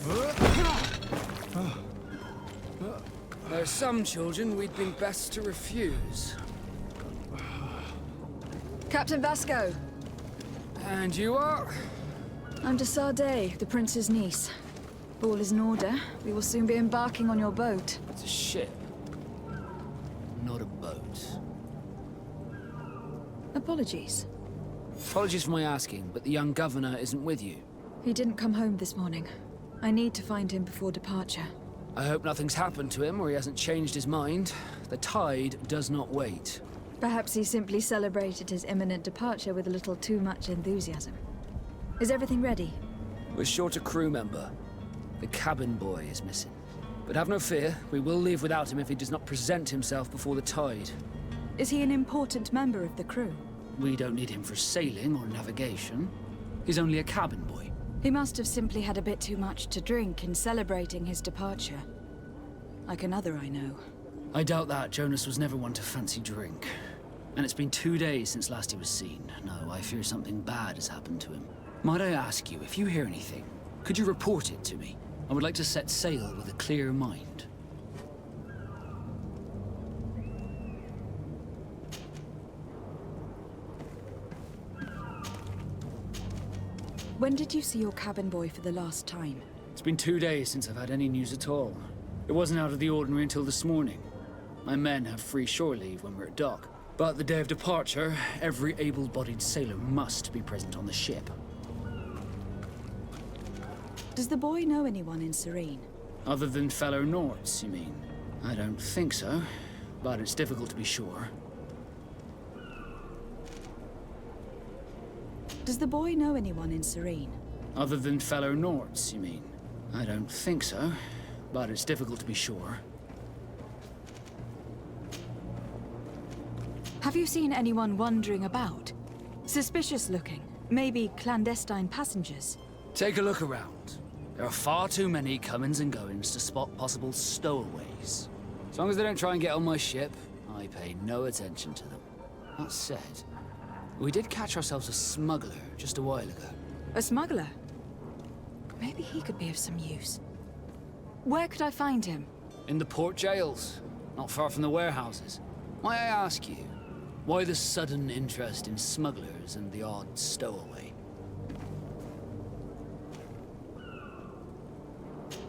M: There are some children we'd been best to refuse.
D: Captain Vasco.
M: And you are?
D: I'm de Sardet, the prince's niece. All is in order. We will soon be embarking on your boat.
M: It's a ship, not a boat.
D: Apologies.
M: Apologies for my asking, but the young governor isn't with you.
D: He didn't come home this morning. I need to find him before departure.
M: I hope nothing's happened to him or he hasn't changed his mind. The tide does not wait.
D: Perhaps he simply celebrated his imminent departure with a little too much enthusiasm. Is everything ready?
M: We're short a crew member. The cabin boy is missing. But have no fear, we will leave without him if he does not present himself before the tide.
D: Is he an important member of the crew?
M: We don't need him for sailing or navigation. He's only a cabin boy.
D: He must have simply had a bit too much to drink in celebrating his departure. Like another I know.
M: I doubt that. Jonas was never one to fancy drink. And it's been 2 days since last he was seen. No, I fear something bad has happened to him. Might I ask you, if you hear anything, could you report it to me? I would like to set sail with a clear mind.
D: When did you see your cabin boy for the last time?
M: It's been 2 days since I've had any news at all. It wasn't out of the ordinary until this morning. My men have free shore leave when we're at dock. But the day of departure, every able-bodied sailor must be present on the ship.
D: Does the boy know anyone in Serene?
M: Other than fellow Norts, you mean? I don't think so, but it's difficult to be sure.
D: Does the boy know anyone in Serene?
M: Other than fellow Norts, you mean? I don't think so, but it's difficult to be sure.
D: Have you seen anyone wandering about? Suspicious looking, maybe clandestine passengers?
M: Take a look around. There are far too many comings and goings to spot possible stowaways. As long as they don't try and get on my ship, I pay no attention to them. That said, we did catch ourselves a smuggler just a while ago.
D: A smuggler? Maybe he could be of some use. Where could I find him?
M: In the port jails, not far from the warehouses. May I ask you, why the sudden interest in smugglers and the odd stowaway?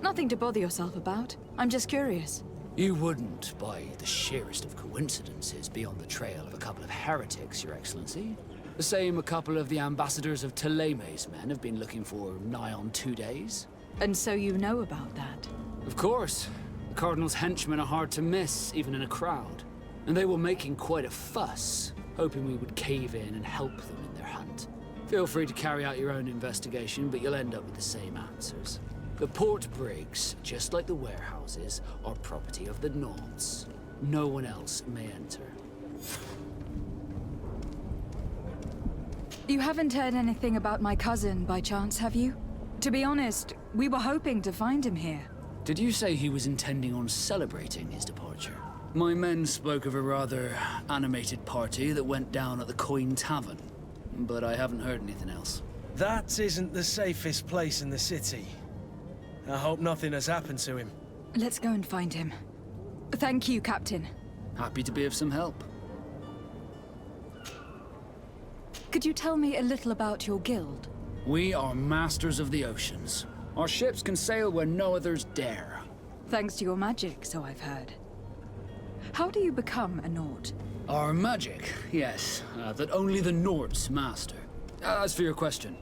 D: Nothing to bother yourself about. I'm just curious.
M: You wouldn't, by the sheerest of coincidences, be on the trail of a couple of heretics, Your Excellency. The same a couple of the ambassadors of Ptolemy's men have been looking for nigh on 2 days.
D: And so you know about that?
M: Of course. The Cardinal's henchmen are hard to miss, even in a crowd. And they were making quite a fuss, hoping we would cave in and help them in their hunt. Feel free to carry out your own investigation, but you'll end up with the same answers. The port brigs, just like the warehouses, are property of the Nords. No one else may enter.
D: You haven't heard anything about my cousin, by chance, have you? To be honest, we were hoping to find him here.
M: Did you say he was intending on celebrating his departure? My men spoke of a rather animated party that went down at the Coin Tavern, but I haven't heard anything else.
E: That isn't the safest place in the city. I hope nothing has happened to him.
D: Let's go and find him. Thank you, Captain.
M: Happy to be of some help.
D: Could you tell me a little about your guild?
M: We are masters of the oceans. Our ships can sail where no others dare.
D: Thanks to your magic, so I've heard. How do you become a Nord?
M: Our magic, yes, that only the Nords master. As for your question,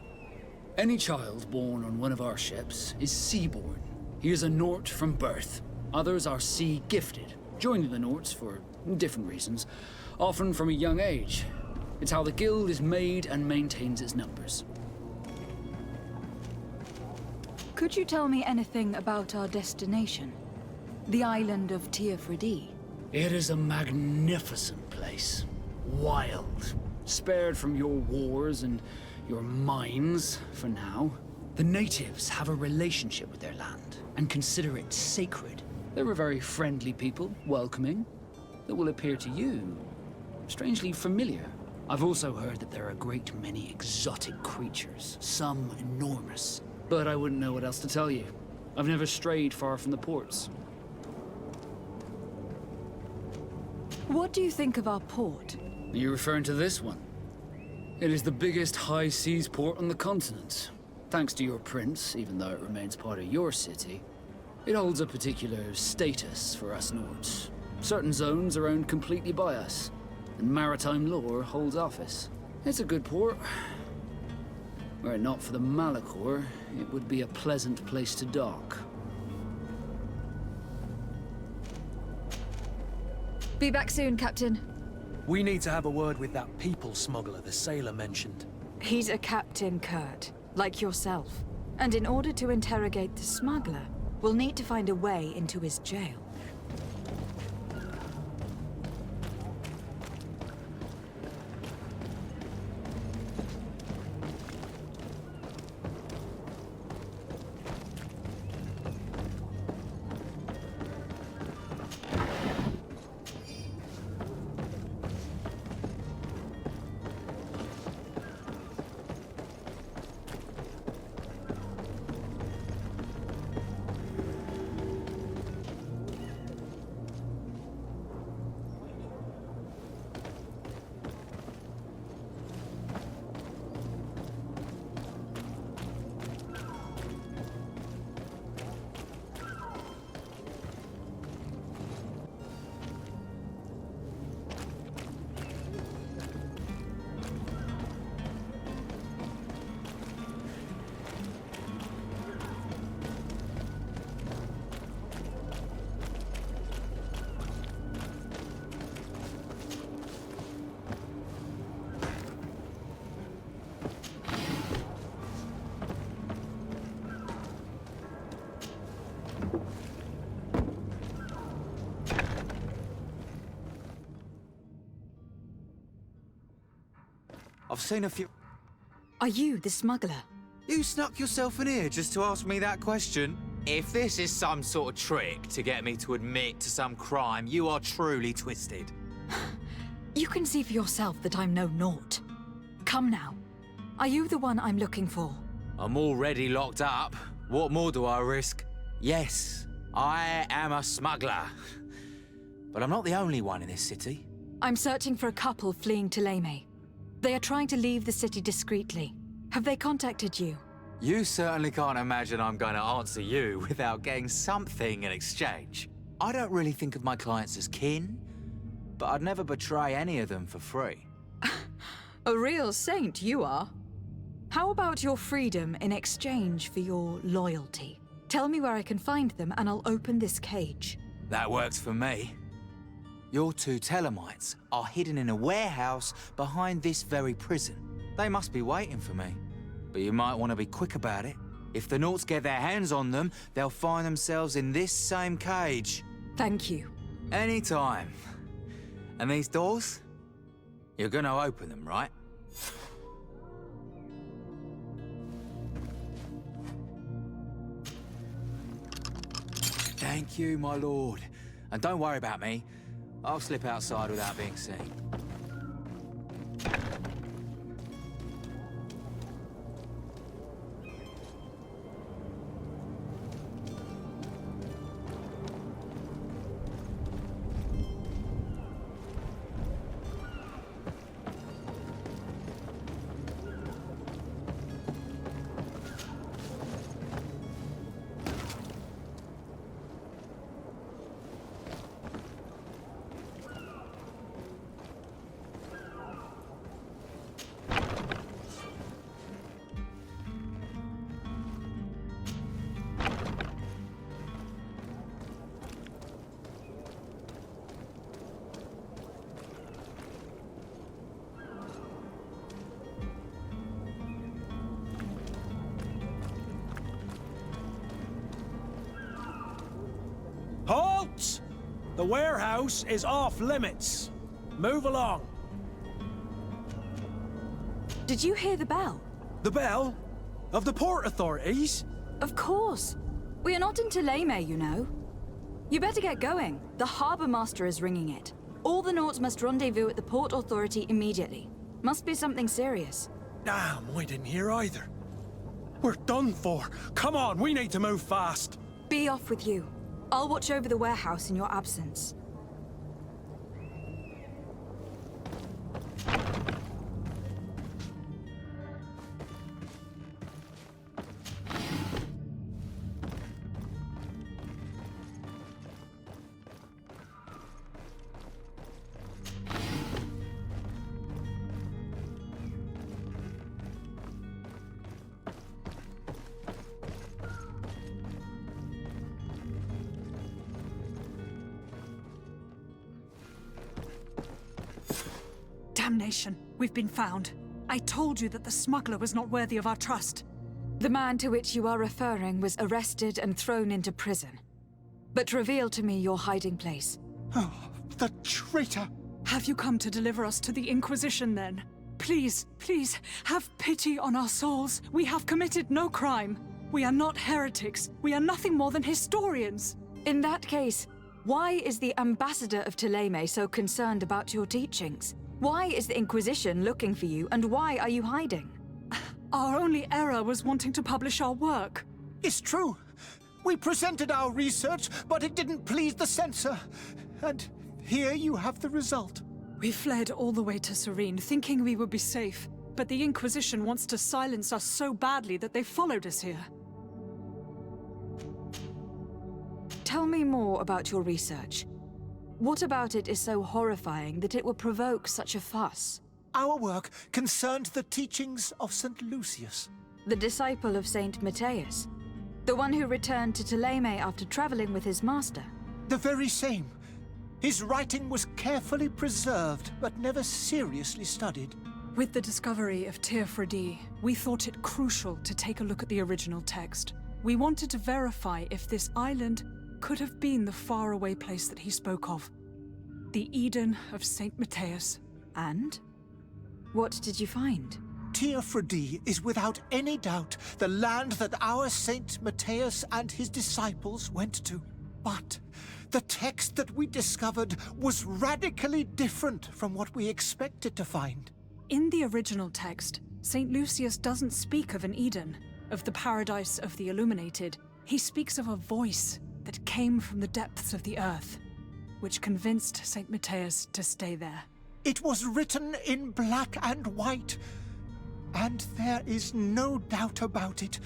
M: any child born on one of our ships is seaborn. He is a Nord from birth. Others are sea-gifted, joining the Nords for different reasons, often from a young age. It's how the guild is made and maintains its numbers.
D: Could you tell me anything about our destination? The island of Teofridi?
M: It is a magnificent place. Wild. Spared from your wars and your mines, for now. The natives have a relationship with their land and consider it sacred. They're a very friendly people, welcoming, that will appear to you strangely familiar. I've also heard that there are a great many exotic creatures, some enormous. But I wouldn't know what else to tell you. I've never strayed far from the ports.
D: What do you think of our port?
M: Are you referring to this one? It is the biggest high seas port on the continent. Thanks to your prince, even though it remains part of your city, it holds a particular status for us Nords. Certain zones are owned completely by us, and maritime law holds office. It's a good port. Were it not for the Malachor, it would be a pleasant place to dock.
D: Be back soon, Captain.
E: We need to have a word with that people smuggler the sailor mentioned.
D: He's a Captain Kurt, like yourself. And in order to interrogate the smuggler, we'll need to find a way into his jail.
N: I've seen a few...
D: Are you the smuggler?
N: You snuck yourself in here just to ask me that question? If this is some sort of trick to get me to admit to some crime, you are truly twisted.
D: You can see for yourself that I'm no naught. Come now. Are you the one I'm looking for?
N: I'm already locked up. What more do I risk? Yes, I am a smuggler. But I'm not the only one in this city.
D: I'm searching for a couple fleeing Thélème. They are trying to leave the city discreetly. Have they contacted you?
N: You certainly can't imagine I'm going to answer you without getting something in exchange. I don't really think of my clients as kin, but I'd never betray any of them for free.
D: A real saint you are. How about your freedom in exchange for your loyalty? Tell me where I can find them and I'll open this cage.
N: That works for me. Your two Thelemites are hidden in a warehouse behind this very prison. They must be waiting for me. But you might want to be quick about it. If the Naughts get their hands on them, they'll find themselves in this same cage.
D: Thank you.
N: Anytime. And these doors? You're gonna open them, right? Thank you, my lord. And don't worry about me. I'll slip outside without being seen.
E: Halt! The warehouse is off limits. Move along.
D: Did you hear the bell?
E: The bell? Of the port authorities?
D: Of course. We are not in Thélème, you know. You better get going. The harbour master is ringing it. All the Naughts must rendezvous at the port authority immediately. Must be something serious.
E: Damn, we didn't hear either. We're done for. Come on, we need to move fast.
D: Be off with you. I'll watch over the warehouse in your absence.
O: Damnation! We've been found. I told you that the smuggler was not worthy of our trust.
D: The man to which you are referring was arrested and thrown into prison. But reveal to me your hiding place.
A: Oh, the traitor!
O: Have you come to deliver us to the Inquisition, then? Please, please, have pity on our souls. We have committed no crime. We are not heretics. We are nothing more than historians.
D: In that case, why is the ambassador of Thélème so concerned about your teachings? Why is the Inquisition looking for you, and why are you hiding?
O: Our only error was wanting to publish our work.
A: It's true. We presented our research, but it didn't please the censor. And here you have the result.
O: We fled all the way to Serene, thinking we would be safe. But the Inquisition wants to silence us so badly that they followed us here.
D: Tell me more about your research. What about it is so horrifying that it would provoke such a fuss?
A: Our work concerned the teachings of St. Lucius.
D: The disciple of Saint Matthias? The one who returned to Thélème after traveling with his master?
A: The very same. His writing was carefully preserved, but never seriously studied.
O: With the discovery of Teofredi, we thought it crucial to take a look at the original text. We wanted to verify if this island could have been the faraway place that he spoke of. The Eden of Saint Matthias.
D: And? What did you find?
A: Teofrodi is without any doubt the land that our Saint Matthias and his disciples went to. But the text that we discovered was radically different from what we expected to find.
O: In the original text, St. Lucius doesn't speak of an Eden, of the paradise of the illuminated. He speaks of a voice that came from the depths of the earth, which convinced St. Matthias to stay there.
A: It was written in black and white, and there is no doubt about it.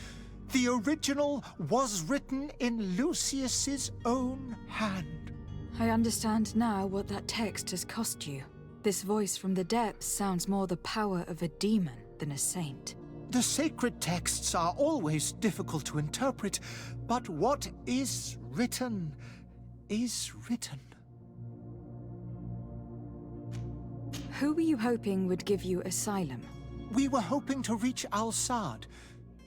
A: The original was written in Lucius's own hand.
D: I understand now what that text has cost you. This voice from the depths sounds more the power of a demon than a saint.
A: The sacred texts are always difficult to interpret, but what is written is written.
D: Who were you hoping would give you asylum?
A: We were hoping to reach Al-Sad.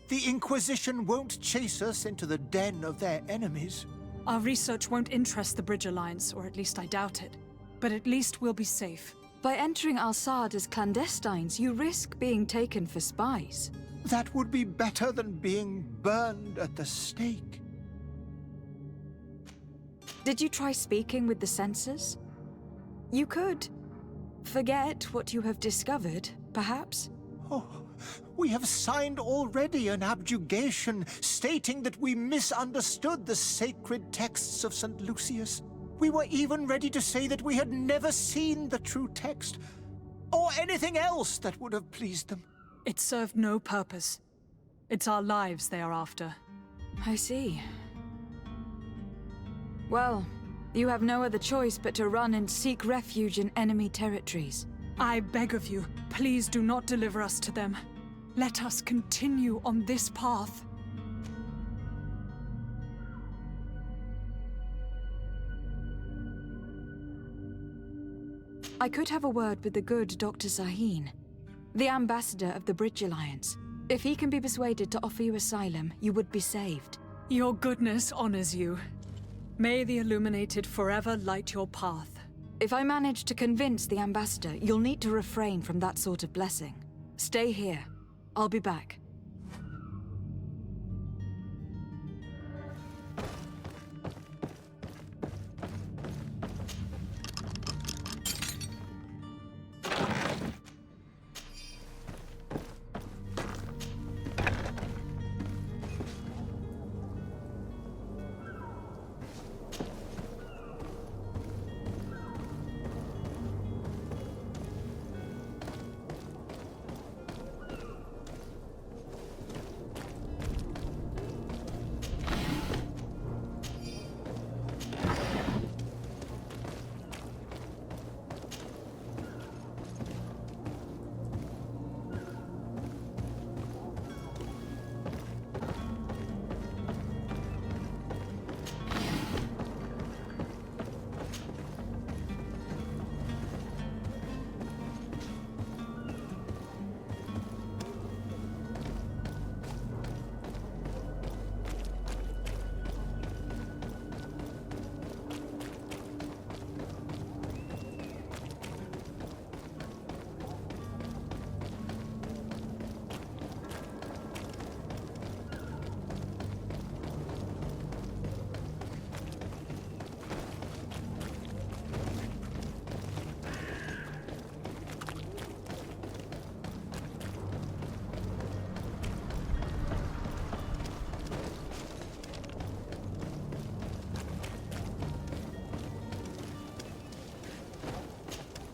A: The Inquisition won't chase us into the den of their enemies.
O: Our research won't interest the Bridge Alliance, or at least I doubt it. But at least we'll be safe.
D: By entering Al-Sad as clandestines, you risk being taken for spies.
A: That would be better than being burned at the stake.
D: Did you try speaking with the censors? You could forget what you have discovered, perhaps.
A: Oh, we have signed already an abjugation stating that we misunderstood the sacred texts of St. Lucius. We were even ready to say that we had never seen the true text, or anything else that would have pleased them.
O: It served no purpose. It's our lives they are after.
D: I see. Well, you have no other choice but to run and seek refuge in enemy territories.
O: I beg of you, please do not deliver us to them. Let us continue on this path.
D: I could have a word with the good Dr. Sahin, the ambassador of the Bridge Alliance. If he can be persuaded to offer you asylum, you would be saved.
O: Your goodness honors you. May the Illuminated forever light your path.
D: If I manage to convince the ambassador, you'll need to refrain from that sort of blessing. Stay here. I'll be back.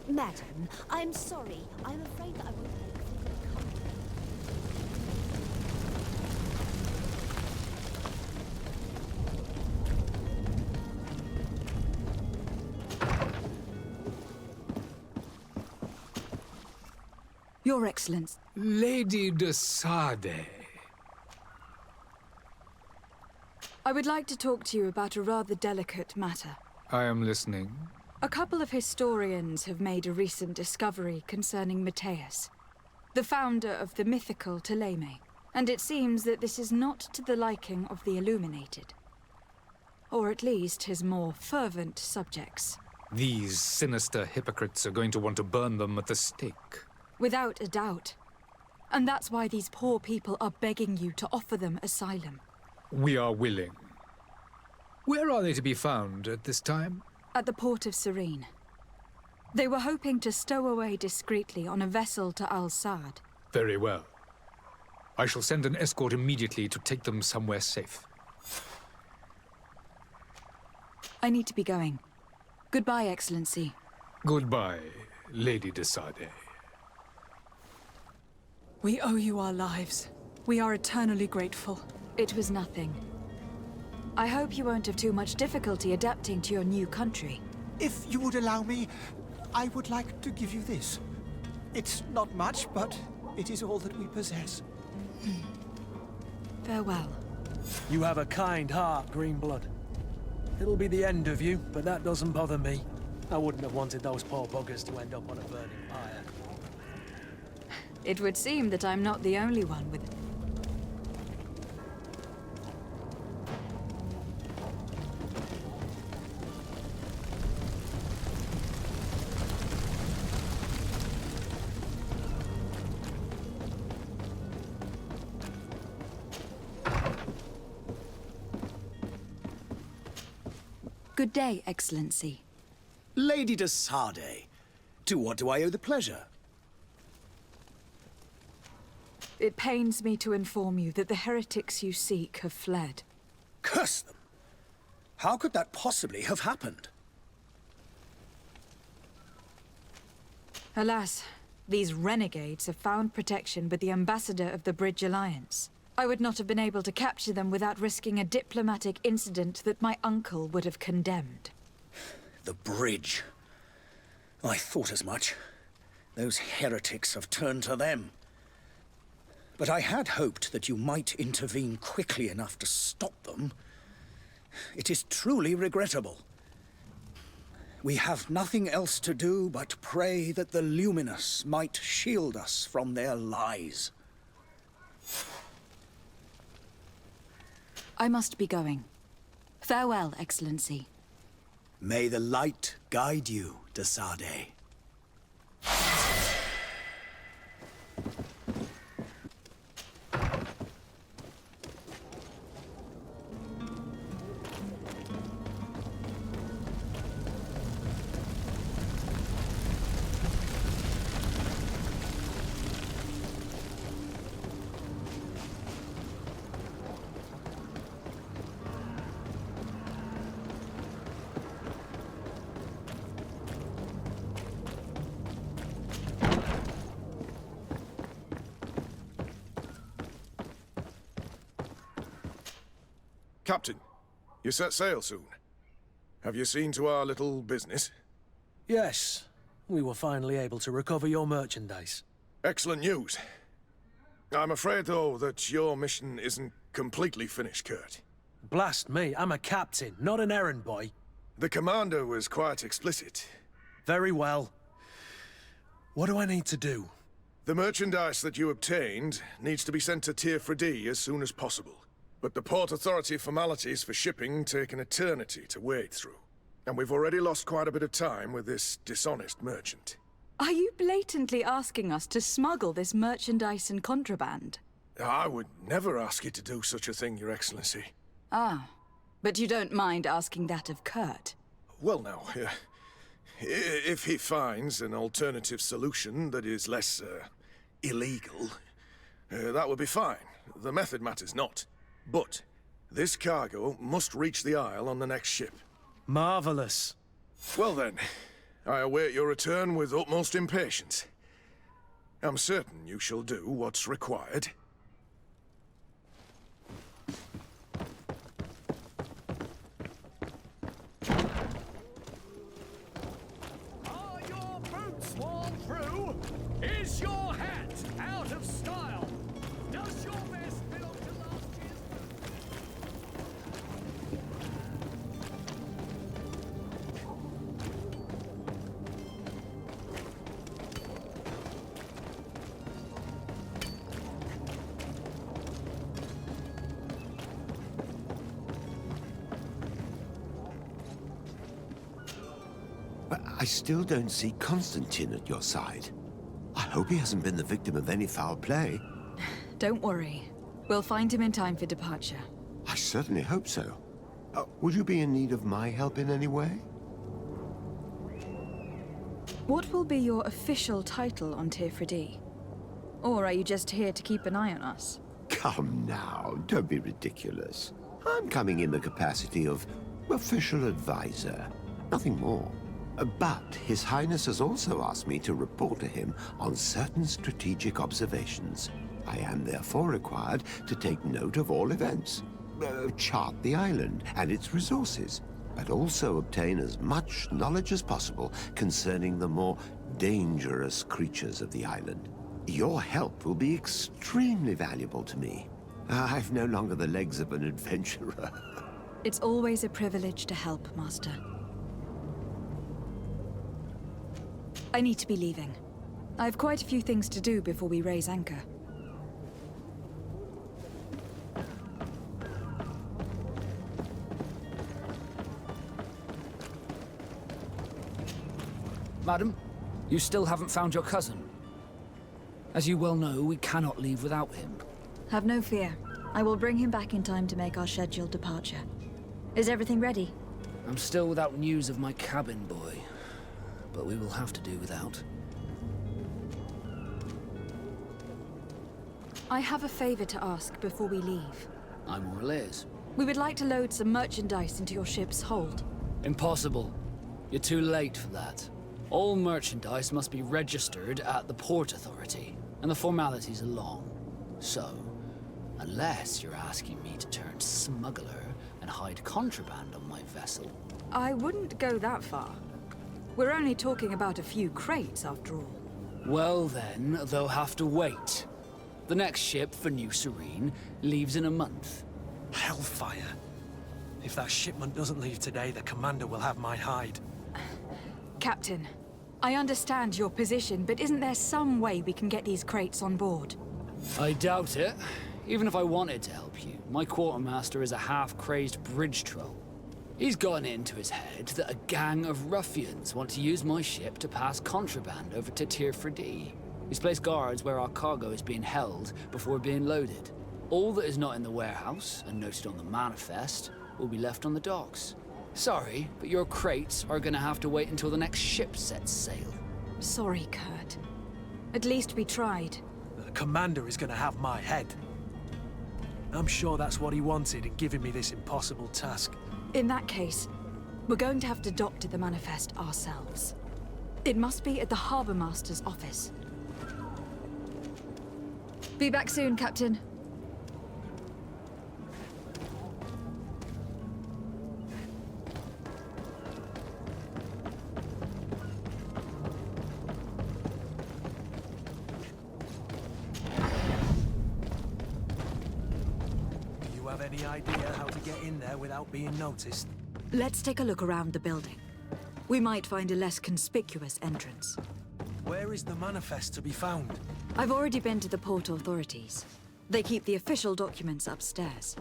P: Madam, I'm sorry. I'm afraid that I won't be able to come.
D: Your Excellence.
H: Lady de Sade.
D: I would like to talk to you about a rather delicate matter.
H: I am listening.
D: A couple of historians have made a recent discovery concerning Matthias, the founder of the mythical Ptolemy, and it seems that this is not to the liking of the Illuminated. Or at least his more fervent subjects.
H: These sinister hypocrites are going to want to burn them at the stake.
D: Without a doubt. And that's why these poor people are begging you to offer them asylum.
H: We are willing. Where are they to be found at this time?
D: At the port of Serene. They were hoping to stow away discreetly on a vessel to Al-Sad.
H: Very well. I shall send an escort immediately to take them somewhere safe.
D: I need to be going. Goodbye, Excellency.
H: Goodbye, Lady de Sade.
O: We owe you our lives. We are eternally grateful.
D: It was nothing. I hope you won't have too much difficulty adapting to your new country.
A: If you would allow me, I would like to give you this. It's not much, but it is all that we possess.
D: Farewell.
E: You have a kind heart, Greenblood. It'll be the end of you, but that doesn't bother me. I wouldn't have wanted those poor buggers to end up on a burning pyre.
D: It would seem that I'm not the only one with... Good day, Excellency.
G: Lady de Sade, to what do I owe the pleasure?
D: It pains me to inform you that the heretics you seek have fled.
G: Curse them! How could that possibly have happened?
D: Alas, these renegades have found protection with the ambassador of the Bridge Alliance. I would not have been able to capture them without risking a diplomatic incident that my uncle would have condemned.
G: The bridge. I thought as much. Those heretics have turned to them. But I had hoped that you might intervene quickly enough to stop them. It is truly regrettable. We have nothing else to do but pray that the Luminous might shield us from their lies.
D: I must be going. Farewell, Excellency.
G: May the light guide you, de Sade.
K: Captain, you set sail soon. Have you seen to our little business?
E: Yes. We were finally able to recover your merchandise.
K: Excellent news. I'm afraid, though, that your mission isn't completely finished, Kurt.
E: Blast me, I'm a captain, not an errand boy.
K: The commander was quite explicit.
E: Very well. What do I need to do?
K: The merchandise that you obtained needs to be sent to Tier 4D as soon as possible. But the Port Authority formalities for shipping take an eternity to wade through. And we've already lost quite a bit of time with this dishonest merchant.
D: Are you blatantly asking us to smuggle this merchandise and contraband?
K: I would never ask you to do such a thing, Your Excellency.
D: Ah, but you don't mind asking that of Kurt?
K: Well, now, if he finds an alternative solution that is less, illegal, that would be fine. The method matters not. But this cargo must reach the Isle on the next ship.
E: Marvelous.
K: Well then, I await your return with utmost impatience. I'm certain you shall do what's required.
I: Are your boots worn through? Is your hat out of style? Does your vest belong to last year's?
C: But I still don't see Constantine at your side. I hope he hasn't been the victim of any foul play.
D: Don't worry. We'll find him in time for departure.
C: I certainly hope so. Would you be in need of my help in any way?
D: What will be your official title on Tirfredi? Or are you just here to keep an eye on us?
C: Come now, don't be ridiculous. I'm coming in the capacity of official advisor, nothing more. But His Highness has also asked me to report to him on certain strategic observations. I am therefore required to take note of all events, chart the island and its resources, but also obtain as much knowledge as possible concerning the more dangerous creatures of the island. Your help will be extremely valuable to me. I've no longer the legs of an adventurer.
D: It's always a privilege to help, Master. I need to be leaving. I have quite a few things to do before we raise anchor.
M: Madam, you still haven't found your cousin. As you well know, we cannot leave without him.
D: Have no fear. I will bring him back in time to make our scheduled departure. Is everything ready?
M: I'm still without news of my cabin boy, but we will have to do without.
D: I have a favor to ask before we leave.
M: I'm all ears.
D: We would like to load some merchandise into your ship's hold.
M: Impossible. You're too late for that. All merchandise must be registered at the Port Authority, and the formalities are long. So, unless you're asking me to turn smuggler and hide contraband on my vessel...
D: I wouldn't go that far. We're only talking about a few crates, after all.
M: Well then, they'll have to wait. The next ship for New Serene leaves in a month.
E: Hellfire. If that shipment doesn't leave today, the commander will have my hide.
D: Captain, I understand your position, but isn't there some way we can get these crates on board?
M: I doubt it. Even if I wanted to help you, my quartermaster is a half-crazed bridge troll. He's gotten it into his head that a gang of ruffians want to use my ship to pass contraband over to Tirfredi. He's placed guards where our cargo is being held before being loaded. All that is not in the warehouse, and noted on the manifest, will be left on the docks. Sorry, but your crates are gonna have to wait until the next ship sets sail.
D: Sorry, Kurt. At least we tried.
E: The commander is gonna have my head. I'm sure that's what he wanted in giving me this impossible task.
D: In that case, we're going to have to doctor the manifest ourselves. It must be at the Harbour Master's office. Be back soon, Captain.
E: Any idea how to get in there without being noticed?
D: Let's take a look around the building. We might find a less conspicuous entrance.
E: Where is the manifest to be found?
D: I've already been to the port authorities. They keep the official documents upstairs.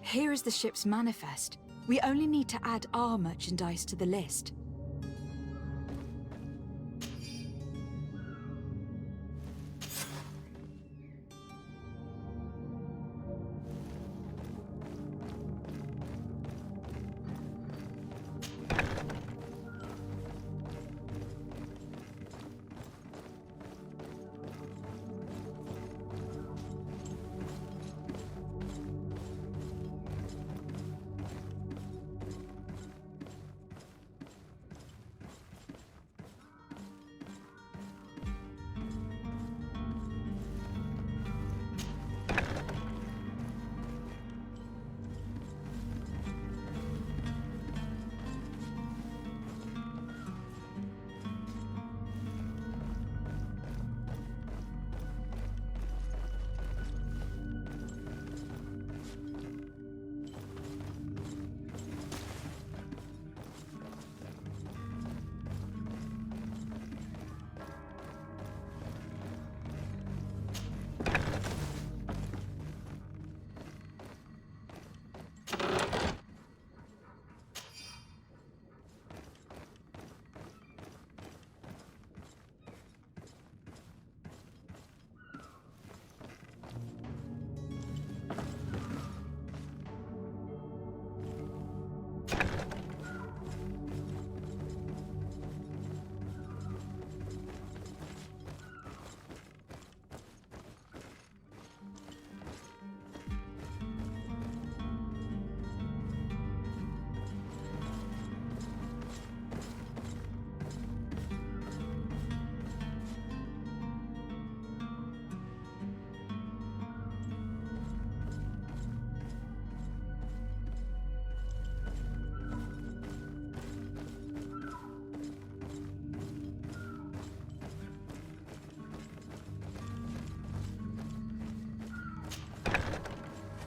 D: Here is the ship's manifest. We only need to add our merchandise to the list.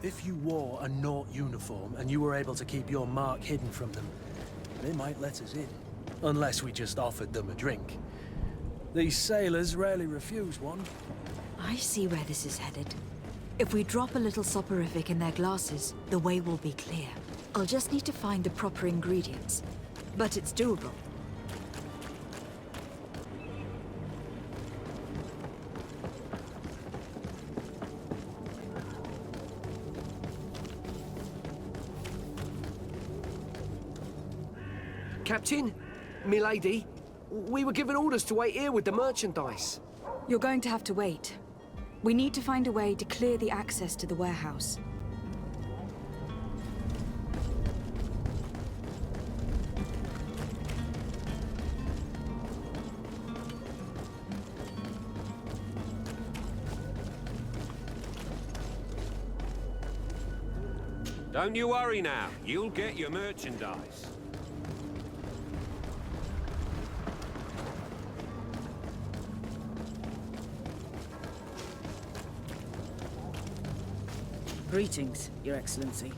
E: If you wore a Naut uniform and you were able to keep your mark hidden from them, they might let us in. Unless we just offered them a drink. These sailors rarely refuse one.
D: I see where this is headed. If we drop a little soporific in their glasses, the way will be clear. I'll just need to find the proper ingredients. But it's doable.
Q: Captain, milady, we were given orders to wait here with the merchandise.
D: You're going to have to wait. We need to find a way to clear the access to the warehouse.
L: Don't you worry now. You'll get your merchandise.
R: Greetings, Your Excellency.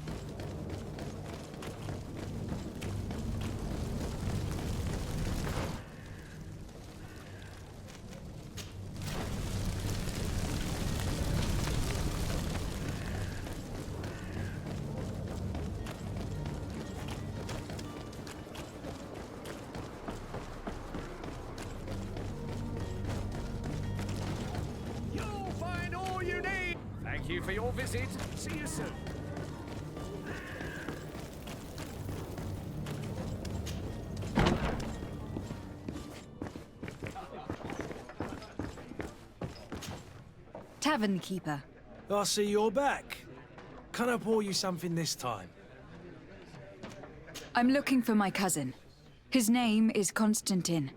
I: You'll find all you need. Thank you for your visit. See you soon.
D: Tavern keeper.
E: I see you're back. Can I pour you something this time?
D: I'm looking for my cousin. His name is Constantine.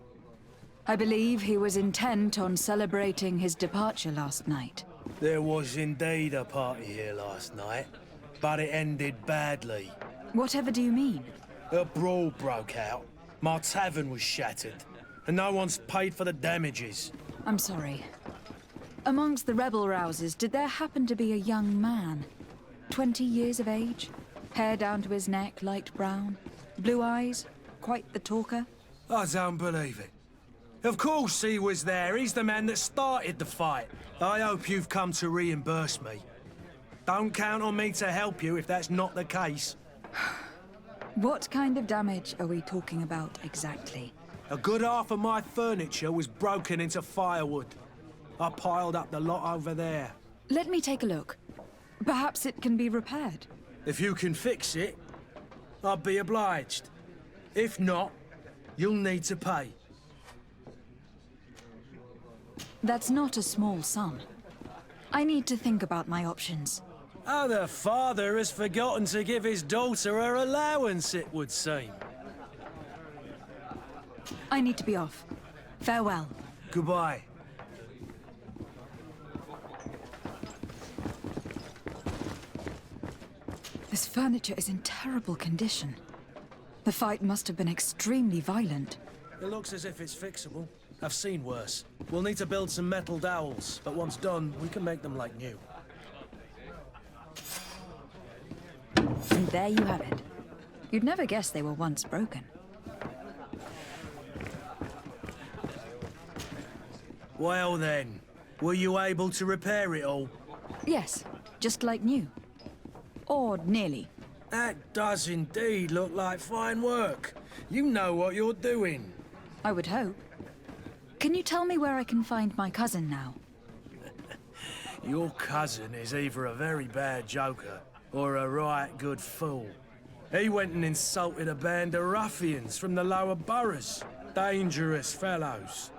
D: I believe he was intent on celebrating his departure last night.
E: There was indeed a party here last night, but it ended badly.
D: Whatever do you mean?
E: A brawl broke out. My tavern was shattered, and no one's paid for the damages.
D: I'm sorry. Amongst the rebel rousers, did there happen to be a young man? 20 years of age? Hair down to his neck, light brown? Blue eyes? Quite the talker?
E: I don't believe it. Of course he was there. He's the man that started the fight. I hope you've come to reimburse me. Don't count on me to help you if that's not the case.
D: What kind of damage are we talking about exactly?
E: A good half of my furniture was broken into firewood. I piled up the lot over there.
D: Let me take a look. Perhaps it can be repaired.
E: If you can fix it, I'd be obliged. If not, you'll need to pay.
D: That's not a small sum. I need to think about my options.
E: Oh, the father has forgotten to give his daughter her allowance, it would seem.
D: I need to be off. Farewell.
E: Goodbye.
D: This furniture is in terrible condition. The fight must have been extremely violent.
E: It looks as if it's fixable. I've seen worse. We'll need to build some metal dowels, but once done, we can make them like new.
D: And there you have it. You'd never guess they were once broken.
E: Well then, were you able to repair it all?
D: Yes, just like new. Or nearly.
E: That does indeed look like fine work. You know what you're doing.
D: I would hope. Can you tell me where I can find my cousin now?
E: Your cousin is either a very bad joker or a right good fool. He went and insulted a band of ruffians from the lower boroughs. Dangerous fellows.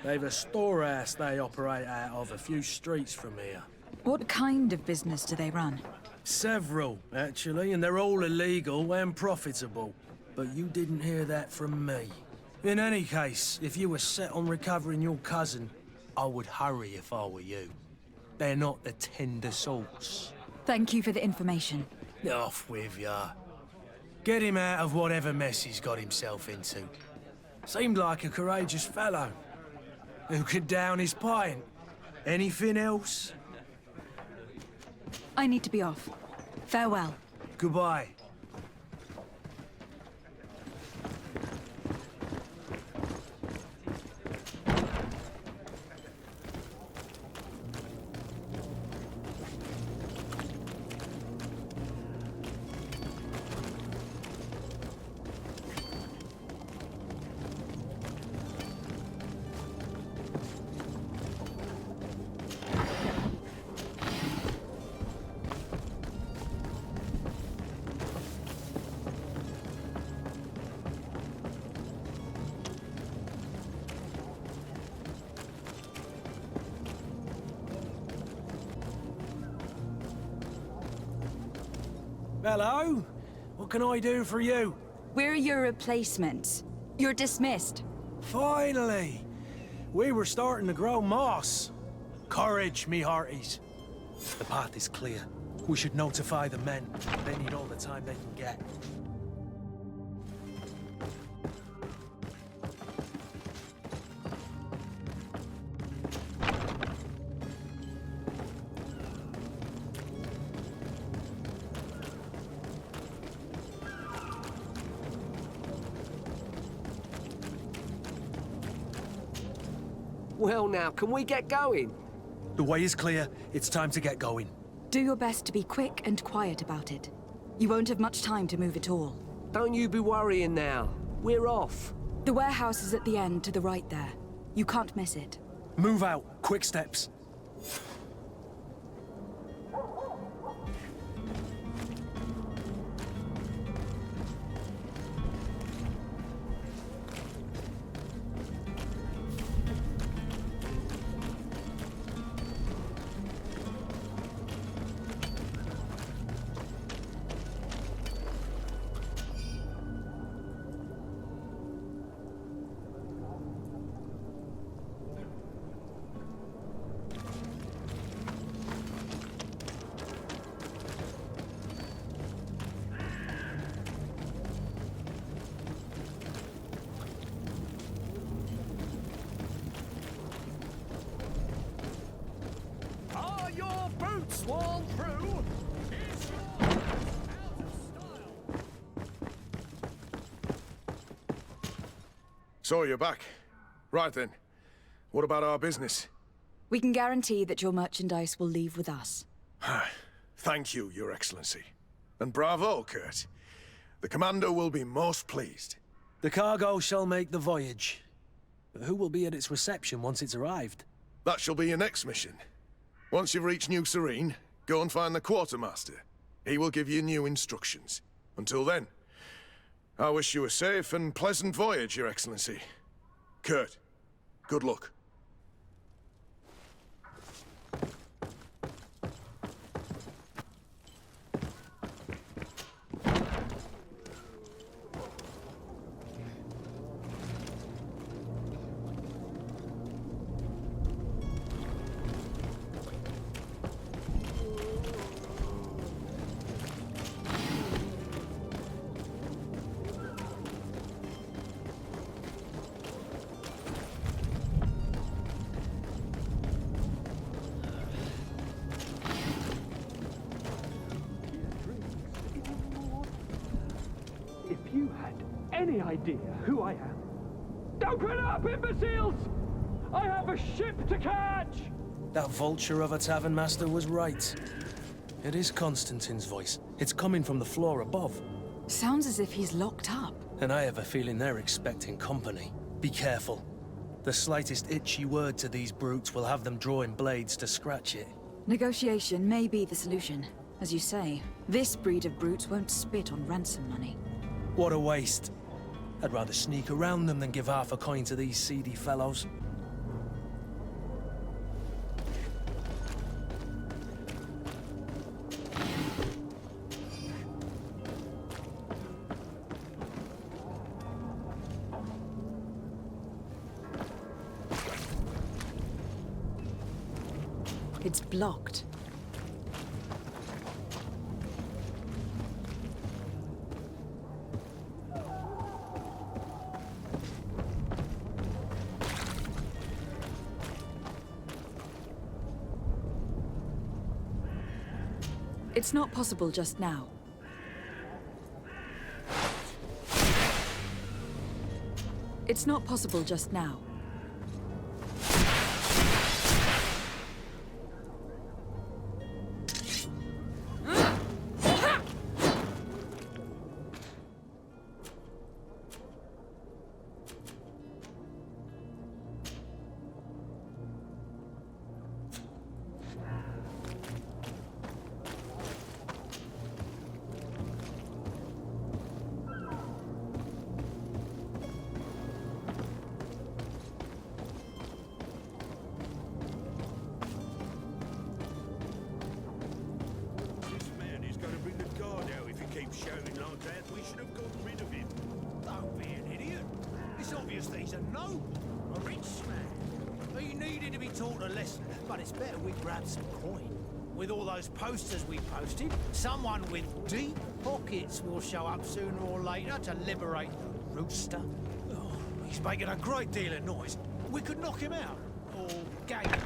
E: They've a storehouse they operate out of a few streets from here.
D: What kind of business do they run?
E: Several, actually, and they're all illegal and profitable. But you didn't hear that from me. In any case, if you were set on recovering your cousin, I would hurry if I were you. They're not the tender sorts.
D: Thank you for the information.
E: Off with ya. Get him out of whatever mess he's got himself into. Seemed like a courageous fellow. Who could down his pint. Anything else?
D: I need to be off. Farewell.
E: Goodbye. Hello? What can I do for you?
D: We're your replacements. You're dismissed.
E: Finally! We were starting to grow moss. Courage, me hearties. The path is clear. We should notify the men. They need all the time they can get.
Q: Well now, can we get going?
E: The way is clear. It's time to get going.
D: Do your best to be quick and quiet about it. You won't have much time to move at all.
Q: Don't you be worrying now. We're off.
D: The warehouse is at the end to the right there. You can't miss it.
E: Move out. Quick steps.
I: Are your boots worn through? Is your out of style?
K: So you're back. Right then. What about our business?
D: We can guarantee that your merchandise will leave with us.
K: Thank you, Your Excellency. And bravo, Kurt. The Commander will be most pleased.
E: The cargo shall make the voyage. But who will be at its reception once it's arrived?
K: That shall be your next mission. Once you've reached New Serene, go and find the Quartermaster. He will give you new instructions. Until then, I wish you a safe and pleasant voyage, Your Excellency. Kurt, good luck.
I: If you had any idea who I am... Open up, imbeciles! I have a ship to catch!
E: That vulture of a tavern master was right. It is Constantine's voice. It's coming from the floor above.
D: Sounds as if he's locked up.
E: And I have a feeling they're expecting company. Be careful. The slightest itchy word to these brutes will have them drawing blades to scratch it.
D: Negotiation may be the solution. As you say, this breed of brutes won't spit on ransom money.
E: What a waste. I'd rather sneak around them than give half a coin to these seedy fellows.
D: It's blocked. It's not possible just now. It's not possible just now.
A: He's a noble, a rich man. He needed to be taught a lesson, but it's better we grab some coin. With all those posters we posted, someone with deep pockets will show up sooner or later to liberate the rooster. Oh, he's making a great deal of noise. We could knock him out, or gag him.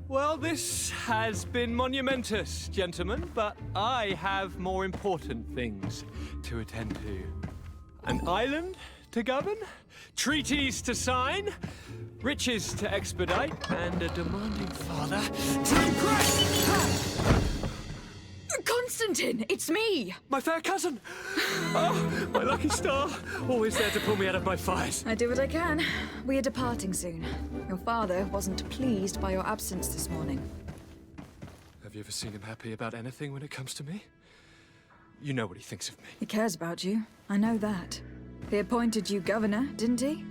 S: Well, this has been monumentous, gentlemen, but I have more important things to attend to. An island to govern, treaties to sign, riches to expedite, and a demanding father to impress!
D: Constantine, it's me!
S: My fair cousin! Oh, my lucky star, always there to pull me out of my fires.
D: I do what I can. We are departing soon. Your father wasn't pleased by your absence this morning.
S: Have you ever seen him happy about anything when it comes to me? You know what he thinks of me.
D: He cares about you. I know that. He appointed you governor, didn't he?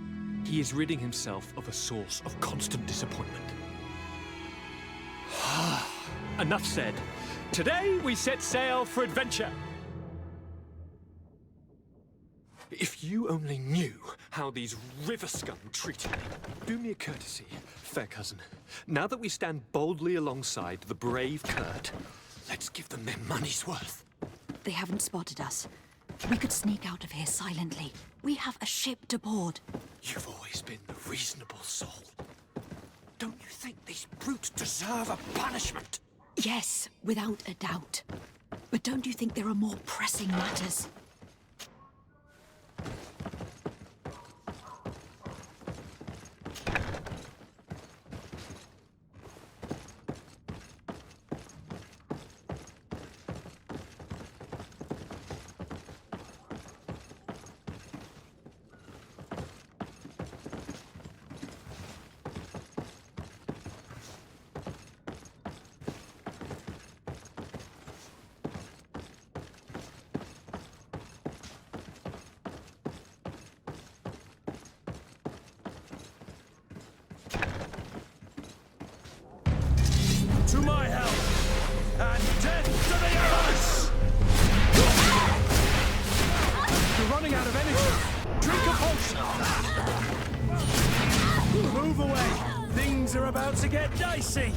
S: He is ridding himself of a source of constant disappointment. Enough said. Today we set sail for adventure. If you only knew how these river scum treated me. Do me a courtesy, fair cousin. Now that we stand boldly alongside the brave Kurt, let's give them their money's worth.
P: They haven't spotted us. We could sneak out of here silently. We have a ship to board.
S: You've always been the reasonable soul. Don't you think these brutes deserve a punishment?
P: Yes, without a doubt. But don't you think there are more pressing matters?
E: my help! And death to the others!
I: You're running out of energy. Drink a potion.
E: Move away! Things are about to get dicey!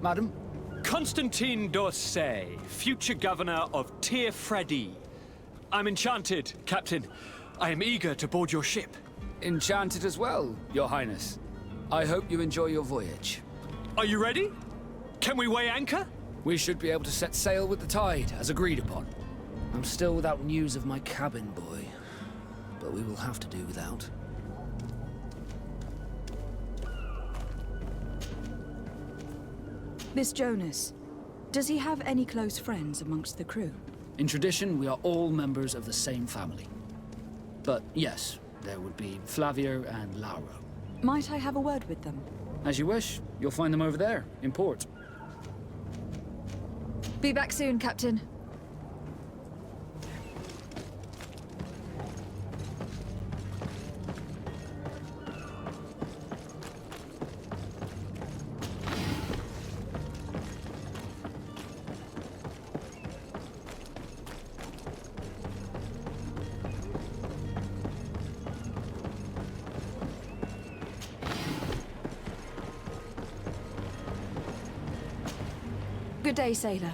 S: Madam? Constantine d'Orsay, future governor of Tir Freddy. I'm enchanted, Captain. I am eager to board your ship.
M: Enchanted as well, Your Highness. I hope you enjoy your voyage.
S: Are you ready? Can we weigh anchor?
M: We should be able to set sail with the tide, as agreed upon. I'm still without news of my cabin boy, but we will have to do without.
D: This Jonas, does he have any close friends amongst the crew?
M: In tradition, we are all members of the same family. But yes, there would be Flavio and Laura.
D: Might I have a word with them?
M: As you wish. You'll find them over there, in port.
D: Be back soon, Captain. Good day, sailor.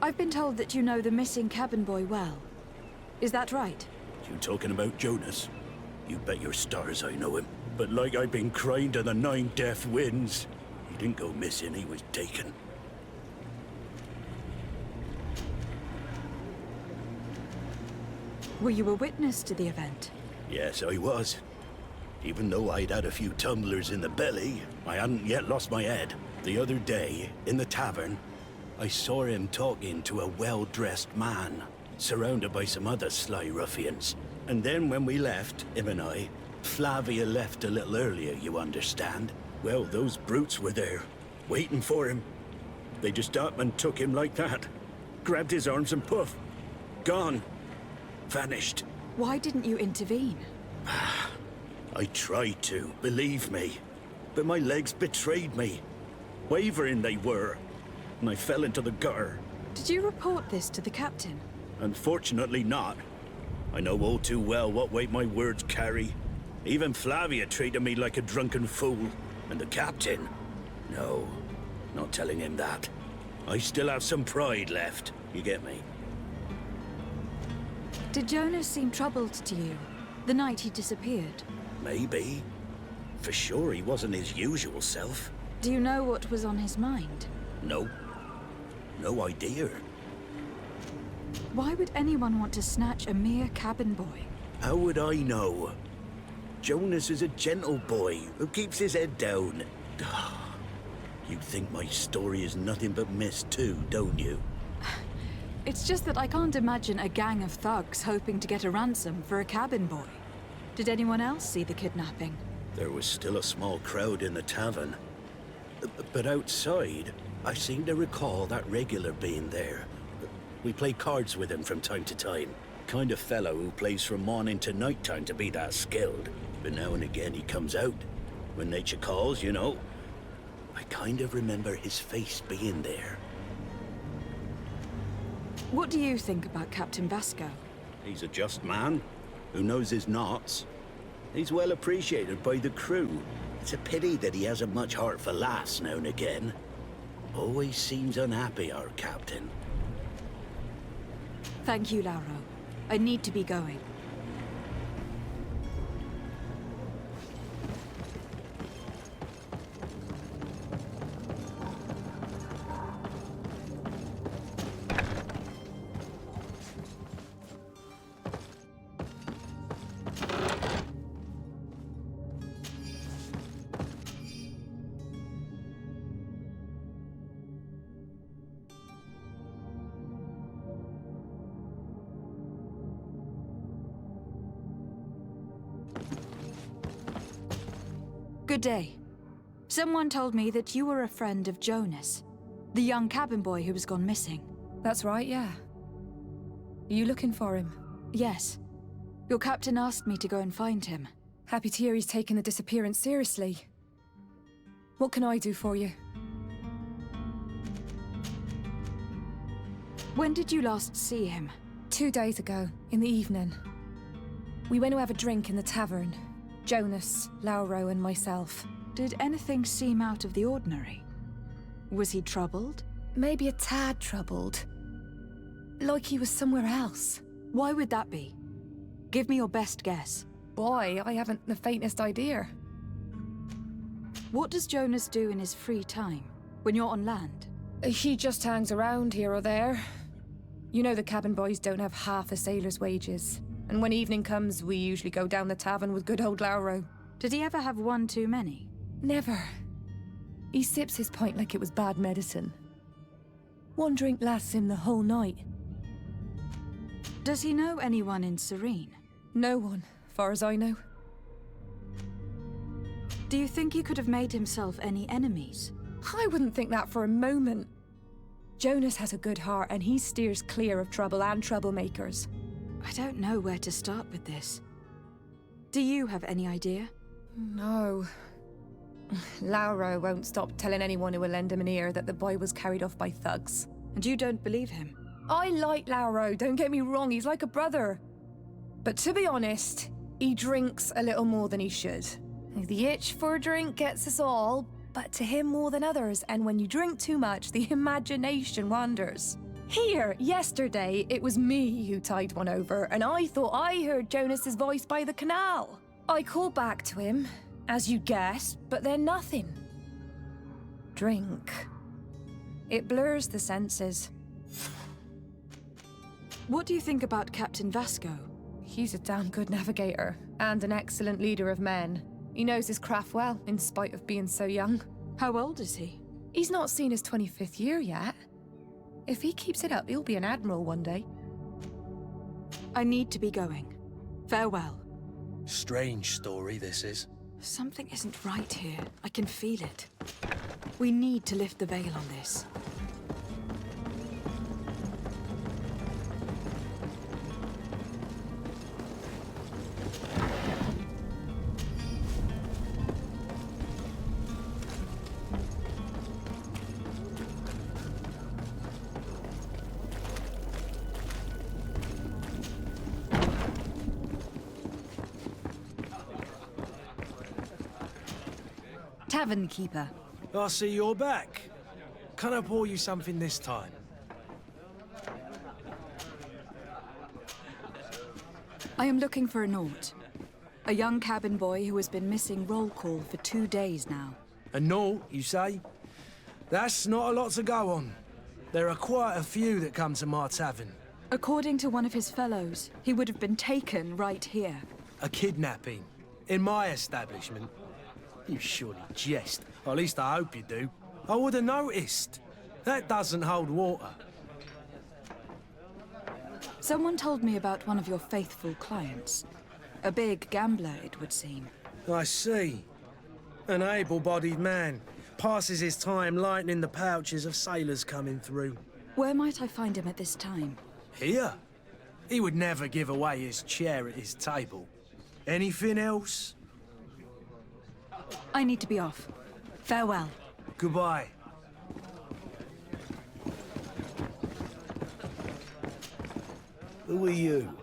D: I've been told that you know the missing cabin boy well. Is that right?
T: You talking about Jonas? You bet your stars I know him. But like I've been crying to the 9 death winds, he didn't go missing, he was taken.
D: Were you a witness to the event?
T: Yes, I was. Even though I'd had a few tumblers in the belly, I hadn't yet lost my head. The other day, in the tavern, I saw him talking to a well-dressed man, surrounded by some other sly ruffians. And then when we left, him and I, Flavia left a little earlier, you understand. Well, those brutes were there, waiting for him. They just up and took him like that. Grabbed his arms and poof, gone. Vanished.
D: Why didn't you intervene?
T: I tried to, believe me. But my legs betrayed me. Wavering they were, and I fell into the gutter.
D: Did you report this to the captain?
T: Unfortunately not. I know all too well what weight my words carry. Even Flavia treated me like a drunken fool. And the captain? No, not telling him that. I still have some pride left, you get me?
D: Did Jonas seem troubled to you, the night he disappeared?
T: Maybe. For sure he wasn't his usual self.
D: Do you know what was on his mind?
T: No. No idea.
D: Why would anyone want to snatch a mere cabin boy?
T: How would I know? Jonas is a gentle boy who keeps his head down. You think my story is nothing but mist too, don't you?
D: It's just that I can't imagine a gang of thugs hoping to get a ransom for a cabin boy. Did anyone else see the kidnapping?
T: There was still a small crowd in the tavern. But outside, I seem to recall that regular being there. We play cards with him from time to time. Kind of fellow who plays from morning to night time to be that skilled. But now and again he comes out. When nature calls, you know. I kind of remember his face being there.
D: What do you think about Captain Vasco?
T: He's a just man who knows his knots. He's well appreciated by the crew. It's a pity that he hasn't much heart for laughs now and again. Always seems unhappy, our captain.
D: Thank you, Lauro. I need to be going. Good day. Someone told me that you were a friend of Jonas, the young cabin boy who has gone missing.
U: That's right, yeah. Are you looking for him?
D: Yes. Your captain asked me to go and find him.
U: Happy to hear he's taken the disappearance seriously. What can I do for you?
D: When did you last see him?
U: 2 days ago, in the evening. We went to have a drink in the tavern. Jonas, Lauro, and myself.
D: Did anything seem out of the ordinary? Was he troubled?
U: Maybe a tad troubled. Like he was somewhere else.
D: Why would that be? Give me your best guess.
U: Why? I haven't the faintest idea.
D: What does Jonas do in his free time, when you're on land?
U: He just hangs around here or there. You know the cabin boys don't have half a sailor's wages. And when evening comes, we usually go down the tavern with good old Lauro.
D: Did he ever have one too many?
U: Never. He sips his pint like it was bad medicine. One drink lasts him the whole night.
D: Does he know anyone in Serene?
U: No one, far as I know.
D: Do you think he could have made himself any enemies?
U: I wouldn't think that for a moment. Jonas has a good heart and he steers clear of trouble and troublemakers.
D: I don't know where to start with this. Do you have any idea?
U: No. Lauro won't stop telling anyone who will lend him an ear that the boy was carried off by thugs.
D: And you don't believe him?
U: I like Lauro, don't get me wrong, he's like a brother. But to be honest, he drinks a little more than he should. The itch for a drink gets us all, but to him more than others, and when you drink too much, the imagination wanders. Here, yesterday, it was me who tied one over, and I thought I heard Jonas's voice by the canal. I called back to him, as you guessed, but then nothing. Drink. It blurs the senses.
D: What do you think about Captain Vasco?
U: He's a damn good navigator, and an excellent leader of men. He knows his craft well, in spite of being so young.
D: How old is he?
U: He's not seen his 25th year yet. If he keeps it up, he'll be an admiral one day.
D: I need to be going. Farewell.
E: Strange story, this is.
D: Something isn't right here. I can feel it. We need to lift the veil on this. Tavern keeper.
E: I see you're back. Can I pour you something this time?
D: I am looking for a Naut. A young cabin boy who has been missing roll call for 2 days now.
E: A Naut, you say? That's not a lot to go on. There are quite a few that come to my tavern.
D: According to one of his fellows, he would have been taken right here.
E: A kidnapping? In my establishment? You surely jest. Or at least I hope you do. I would have noticed. That doesn't hold water.
D: Someone told me about one of your faithful clients. A big gambler, it would seem.
E: I see. An able-bodied man. Passes his time lightening the pouches of sailors coming through.
D: Where might I find him at this time?
E: Here? He would never give away his chair at his table. Anything else?
D: I need to be off. Farewell.
E: Goodbye.
B: Who are you?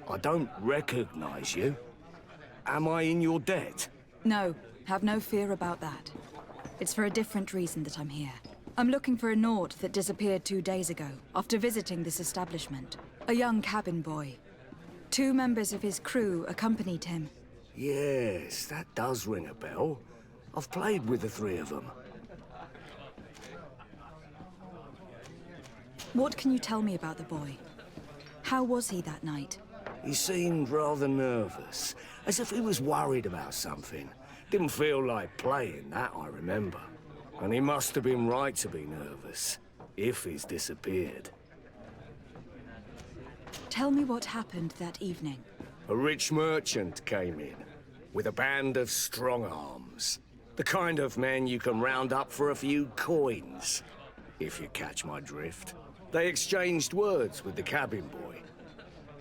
B: I don't recognize you. Am I in your debt?
D: No, have no fear about that. It's for a different reason that I'm here. I'm looking for a Nord that disappeared 2 days ago, after visiting this establishment. A young cabin boy. 2 members of his crew accompanied him.
B: Yes, that does ring a bell. I've played with the 3 of them.
D: What can you tell me about the boy? How was he that night?
B: He seemed rather nervous, as if he was worried about something. Didn't feel like playing, that I remember. And he must have been right to be nervous, if he's disappeared.
D: Tell me what happened that evening.
B: A rich merchant came in, with a band of strong arms. The kind of men you can round up for a few coins, if you catch my drift. They exchanged words with the cabin boy.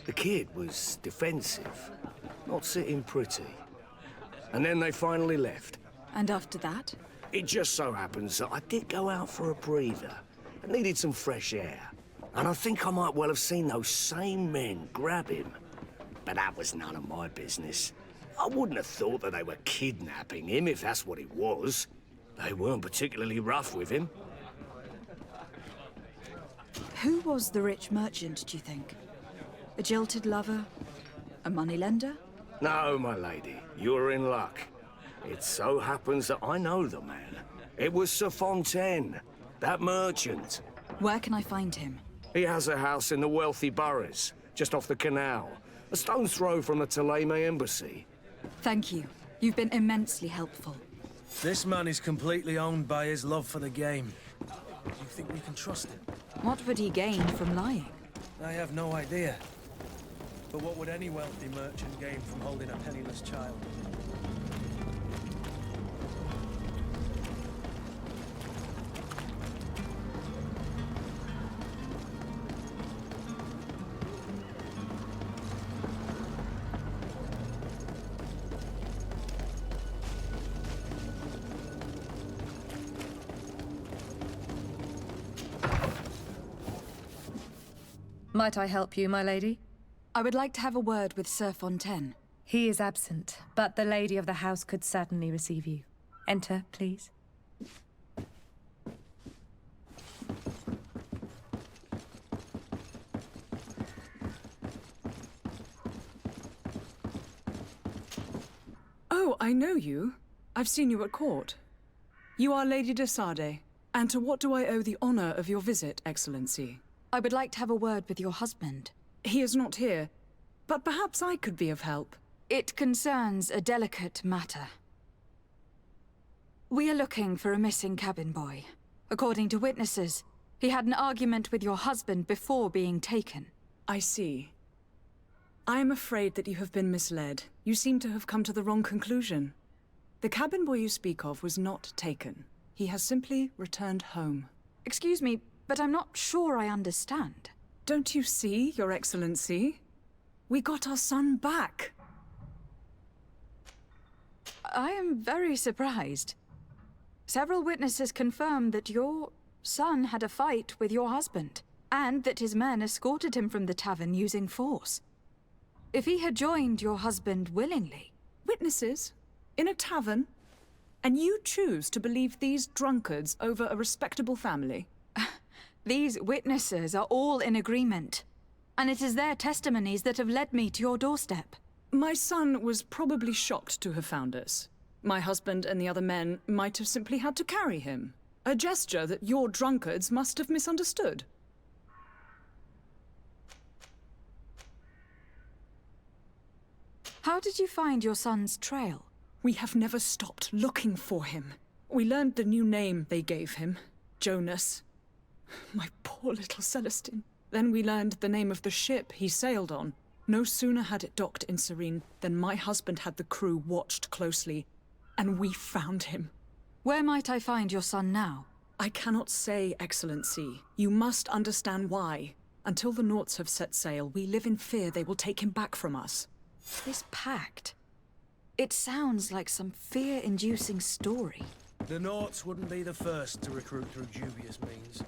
B: The kid was defensive, not sitting pretty. And then they finally left.
D: And after that?
B: It just so happens that I did go out for a breather. I needed some fresh air. And I think I might well have seen those same men grab him. But that was none of my business. I wouldn't have thought that they were kidnapping him, if that's what it was. They weren't particularly rough with him.
D: Who was the rich merchant, do you think? A jilted lover? A moneylender?
B: No, my lady, you're in luck. It so happens that I know the man. It was Sir Fontaine, that merchant.
D: Where can I find him?
B: He has a house in the wealthy boroughs, just off the canal. A stone's throw from the Theleme embassy.
D: Thank you. You've been immensely helpful.
E: This man is completely owned by his love for the game. Do you think we can trust him?
D: What would he gain from lying?
E: I have no idea. But what would any wealthy merchant gain from holding a penniless child?
U: Might I help you, my lady?
D: I would like to have a word with Sir Fontaine.
U: He is absent, but the lady of the house could certainly receive you. Enter, please.
O: Oh, I know you. I've seen you at court. You are Lady de Sade. And to what do I owe the honor of your visit, Excellency?
D: I would like to have a word with your husband.
O: He is not here, but perhaps I could be of help.
D: It concerns a delicate matter. We are looking for a missing cabin boy. According to witnesses, he had an argument with your husband before being taken.
O: I see. I am afraid that you have been misled. You seem to have come to the wrong conclusion. The cabin boy you speak of was not taken. He has simply returned home.
D: Excuse me, but I'm not sure I understand.
O: Don't you see, Your Excellency? We got our son back.
D: I am very surprised. Several witnesses confirmed that your son had a fight with your husband, and that his men escorted him from the tavern using force. If he had joined your husband willingly...
O: Witnesses? In a tavern? And you choose to believe these drunkards over a respectable family?
D: These witnesses are all in agreement, and it is their testimonies that have led me to your doorstep.
O: My son was probably shocked to have found us. My husband and the other men might have simply had to carry him. A gesture that your drunkards must have misunderstood.
D: How did you find your son's trail?
O: We have never stopped looking for him. We learned the new name they gave him, Jonas. My poor little Celestine. Then we learned the name of the ship he sailed on. No sooner had it docked in Serene than my husband had the crew watched closely, and we found him.
D: Where might I find your son now?
O: I cannot say, Excellency. You must understand why. Until the Naughts have set sail, we live in fear they will take him back from us.
D: This pact. It sounds like some fear-inducing story.
E: The Naughts wouldn't be the first to recruit through dubious means.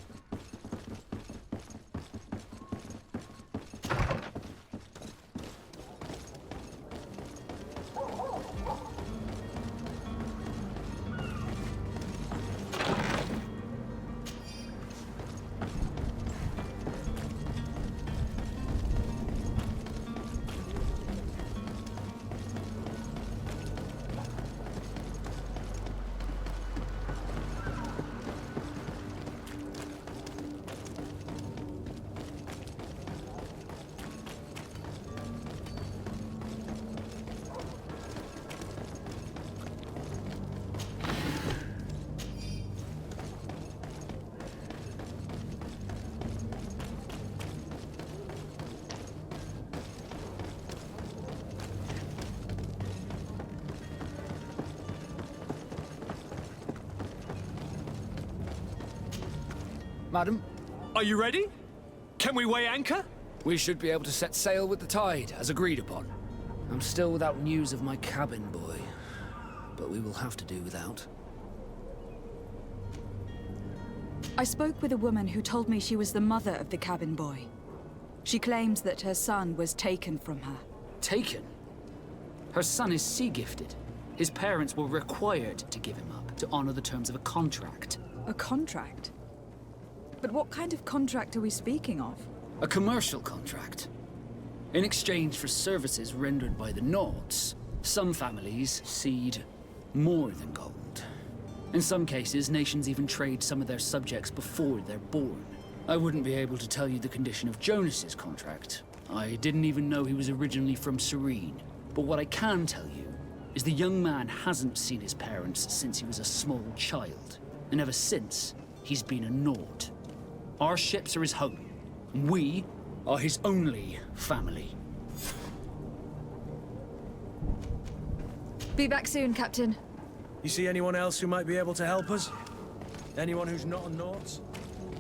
M: Madam?
S: Are you ready? Can we weigh anchor?
M: We should be able to set sail with the tide, as agreed upon. I'm still without news of my cabin boy, but we will have to do without.
D: I spoke with a woman who told me she was the mother of the cabin boy. She claims that her son was taken from her.
M: Taken? Her son is sea-gifted. His parents were required to give him up, to honor the terms of a contract.
D: A contract? But what kind of contract are we speaking of?
M: A commercial contract. In exchange for services rendered by the Naughts, some families cede more than gold. In some cases, nations even trade some of their subjects before they're born. I wouldn't be able to tell you the condition of Jonas's contract. I didn't even know he was originally from Serene. But what I can tell you is the young man hasn't seen his parents since he was a small child. And ever since, he's been a Naught. Our ships are his home. We are his only family.
D: Be back soon, Captain.
E: You see anyone else who might be able to help us? Anyone who's not a Naughts?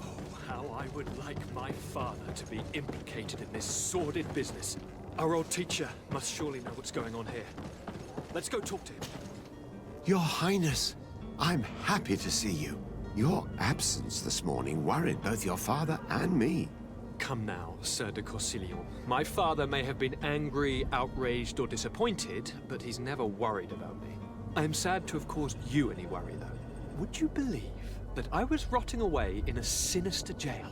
S: Oh, how I would like my father to be implicated in this sordid business. Our old teacher must surely know what's going on here. Let's go talk to him.
C: Your Highness, I'm happy to see you. Your absence this morning worried both your father and me.
S: Come now, Sir de Corsillon. My father may have been angry, outraged, or disappointed, but he's never worried about me. I am sad to have caused you any worry, though. Would you believe that I was rotting away in a sinister jail,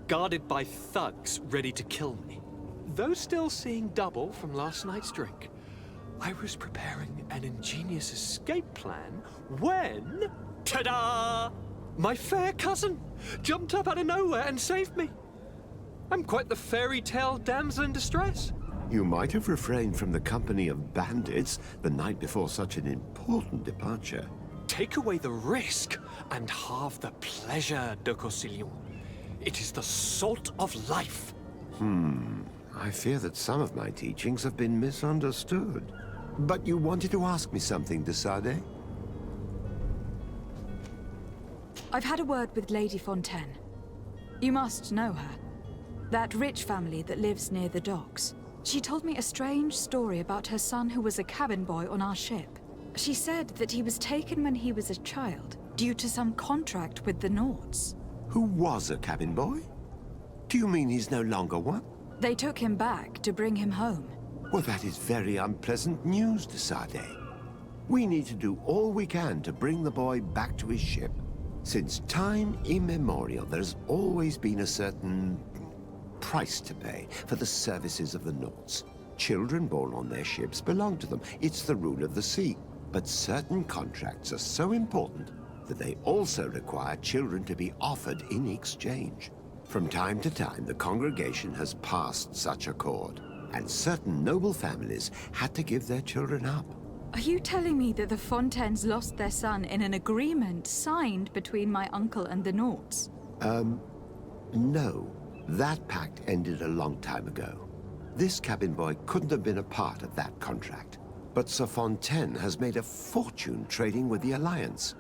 S: guarded by thugs ready to kill me? Though still seeing double from last night's drink, I was preparing an ingenious escape plan when... ta-da! My fair cousin jumped up out of nowhere and saved me. I'm quite the fairy tale damsel in distress.
C: You might have refrained from the company of bandits the night before such an important departure.
S: Take away the risk and halve the pleasure, de Corsillon. It is the salt of life.
C: I fear that some of my teachings have been misunderstood. But you wanted to ask me something, de Sade?
D: I've had a word with Lady Fontaine. You must know her. That rich family that lives near the docks. She told me a strange story about her son who was a cabin boy on our ship. She said that he was taken when he was a child, due to some contract with the Naughts.
C: Who was a cabin boy? Do you mean he's no longer one?
D: They took him back to bring him home.
C: Well, that is very unpleasant news, de Sade. We need to do all we can to bring the boy back to his ship. Since time immemorial, there's always been a certain price to pay for the services of the Naughts. Children born on their ships belong to them. It's the rule of the sea. But certain contracts are so important that they also require children to be offered in exchange. From time to time, the congregation has passed such accord, and certain noble families had to give their children up.
D: Are you telling me that the Fontaines lost their son in an agreement signed between my uncle and the Naughts?
C: No. That pact ended a long time ago. This cabin boy couldn't have been a part of that contract. But Sir Fontaine has made a fortune trading with the Alliance,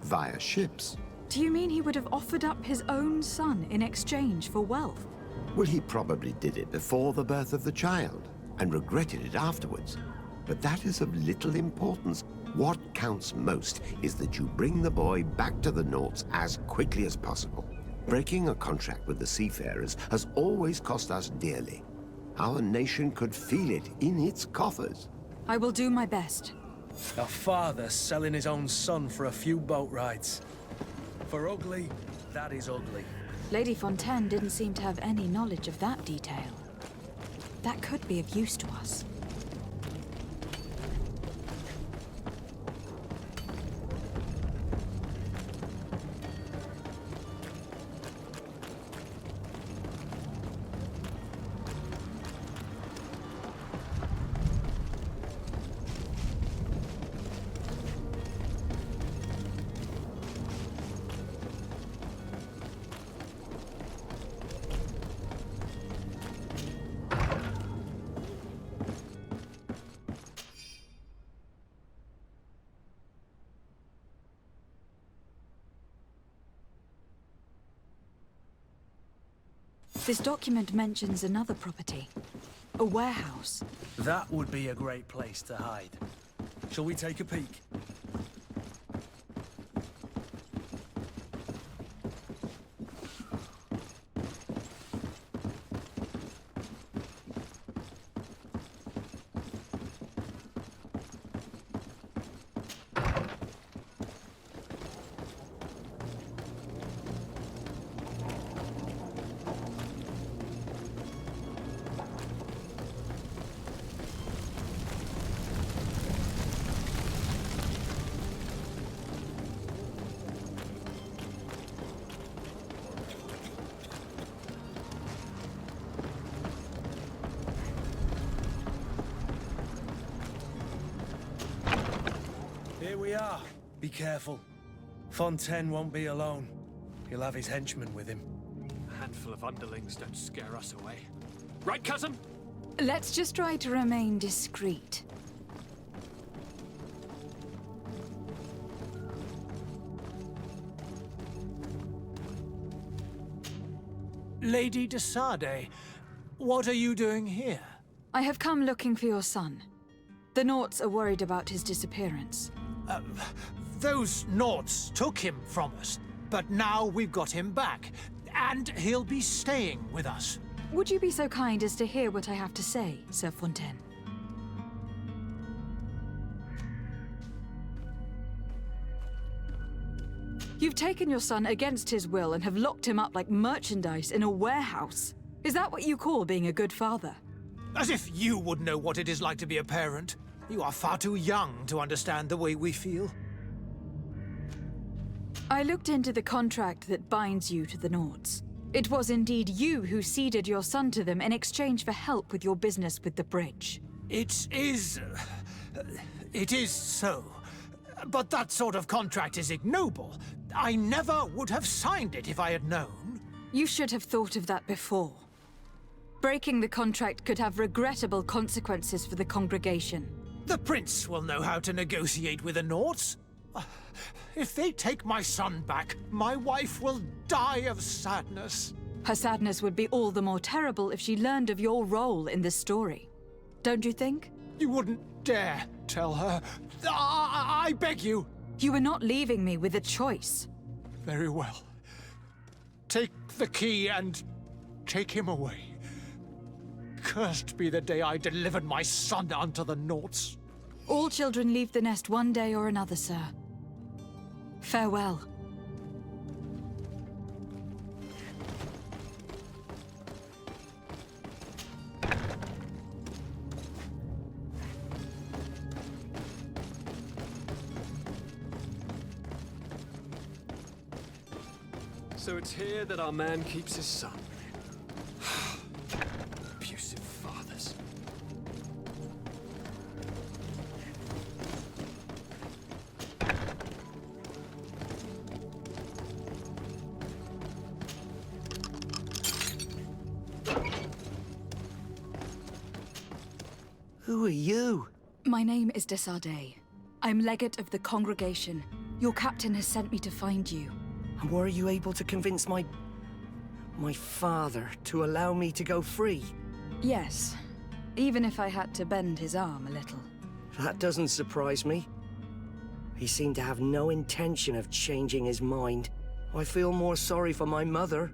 C: via ships.
D: Do you mean he would have offered up his own son in exchange for wealth?
C: Well, he probably did it before the birth of the child, and regretted it afterwards. But that is of little importance. What counts most is that you bring the boy back to the Nauts as quickly as possible. Breaking a contract with the seafarers has always cost us dearly. Our nation could feel it in its coffers.
D: I will do my best.
E: A father selling his own son for a few boat rides. For ugly, that is ugly.
D: Lady Fontaine didn't seem to have any knowledge of that detail. That could be of use to us. This document mentions another property. A warehouse.
E: That would be a great place to hide. Shall we take a peek? Here we are. Be careful. Fontaine won't be alone. He'll have his henchmen with him.
S: A handful of underlings don't scare us away. Right, cousin?
D: Let's just try to remain discreet.
A: Lady de Sade, what are you doing here?
D: I have come looking for your son. The Nauts are worried about his disappearance.
A: Those Nauts took him from us, but now we've got him back, and he'll be staying with us.
D: Would you be so kind as to hear what I have to say, Sir Fontaine? You've taken your son against his will and have locked him up like merchandise in a warehouse. Is that what you call being a good father?
A: As if you would know what it is like to be a parent. You are far too young to understand the way we feel.
D: I looked into the contract that binds you to the Nauts. It was indeed you who ceded your son to them in exchange for help with your business with the bridge.
A: It is so. But that sort of contract is ignoble. I never would have signed it if I had known.
D: You should have thought of that before. Breaking the contract could have regrettable consequences for the congregation.
A: The prince will know how to negotiate with the Nauts. If they take my son back, my wife will die of sadness.
D: Her sadness would be all the more terrible if she learned of your role in this story. Don't you think?
A: You wouldn't dare tell her. I beg you.
D: You were not leaving me with a choice.
A: Very well. Take the key and take him away. Cursed be the day I delivered my son unto the Nauts.
D: All children leave the nest one day or another, sir. Farewell.
S: So it's here that our man keeps his son. Abusive fathers.
Q: Who are you?
D: My name is de Sade. I'm legate of the congregation. Your captain has sent me to find you.
Q: And were you able to convince my
B: My father to allow me to go free?
D: Yes. Even if I had to bend his arm a little.
B: That doesn't surprise me. He seemed to have no intention of changing his mind. I feel more sorry for my mother.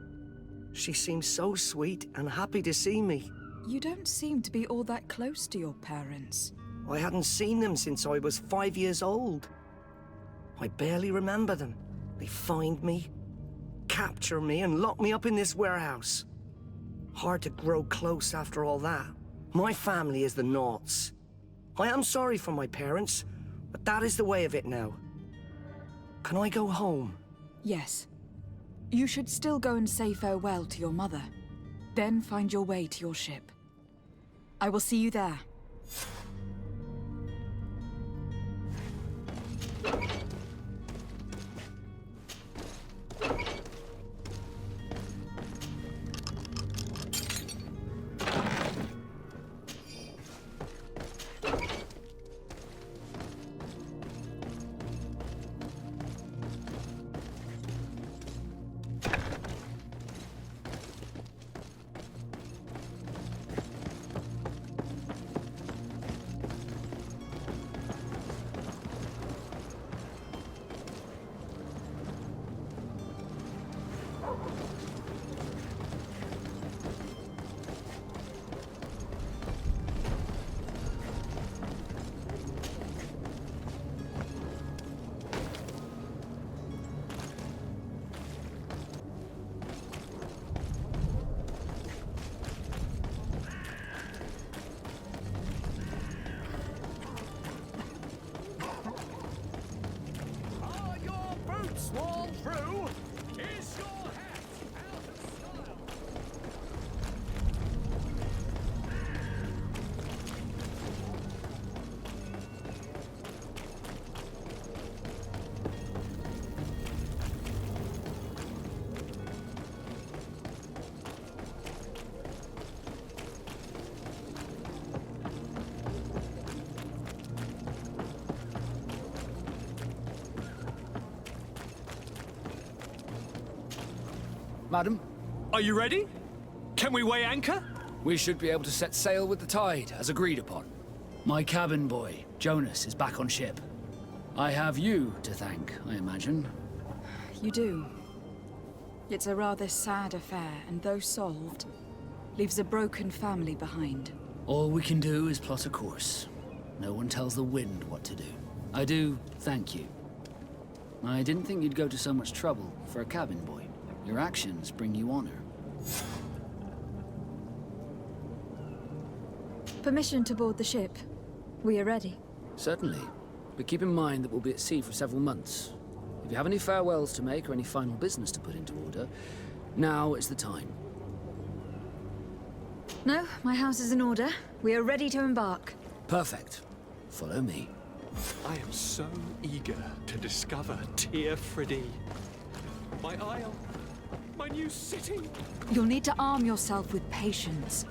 B: She seems so sweet and happy to see me.
D: You don't seem to be all that close to your parents.
B: I hadn't seen them since I was 5 years old. I barely remember them. They find me, capture me, and lock me up in this warehouse. Hard to grow close after all that. My family is the Naughts. I am sorry for my parents, but that is the way of it now. Can I go home?
D: Yes. You should still go and say farewell to your mother. Then find your way to your ship. I will see you there.
I: Swarm through. Is your hat out of style?
M: Madam?
S: Are you ready? Can we weigh anchor?
M: We should be able to set sail with the tide, as agreed upon. My cabin boy, Jonas, is back on ship. I have you to thank, I imagine.
D: You do. It's a rather sad affair, and though solved, leaves a broken family behind.
M: All we can do is plot a course. No one tells the wind what to do. I do thank you. I didn't think you'd go to so much trouble for a cabin boy. Your actions bring you honor.
D: Permission to board the ship. We are ready.
M: Certainly. But keep in mind that we'll be at sea for several months. If you have any farewells to make or any final business to put into order, now is the time.
D: No, my house is in order. We are ready to embark.
M: Perfect. Follow me.
S: I am so eager to discover Tear Freddy. My isle. My new city!
D: You'll need to arm yourself with patience.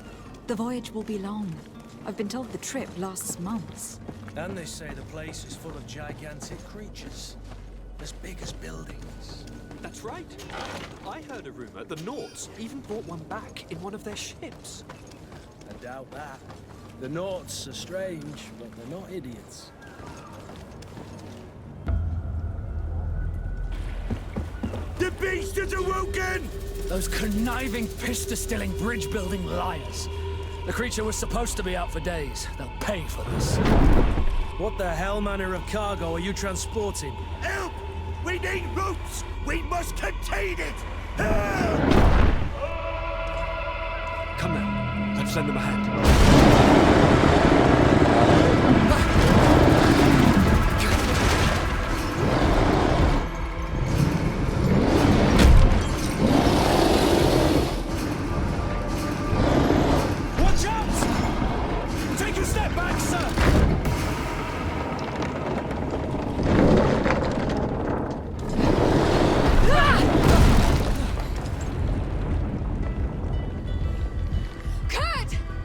D: The voyage will be long. I've been told the trip lasts months.
E: And they say the place is full of gigantic creatures. As big as buildings.
S: That's right. I heard a rumor the Naughts even brought one back in one of their ships.
E: I doubt that. The Naughts are strange, but they're not idiots.
J: The beast is awoken!
M: Those conniving, pista-stilling, bridge-building liars. The creature was supposed to be out for days. They'll pay for this.
E: What the hell manner of cargo are you transporting?
J: Help! We need ropes! We must contain it! Help!
S: Come now, let's lend them a hand.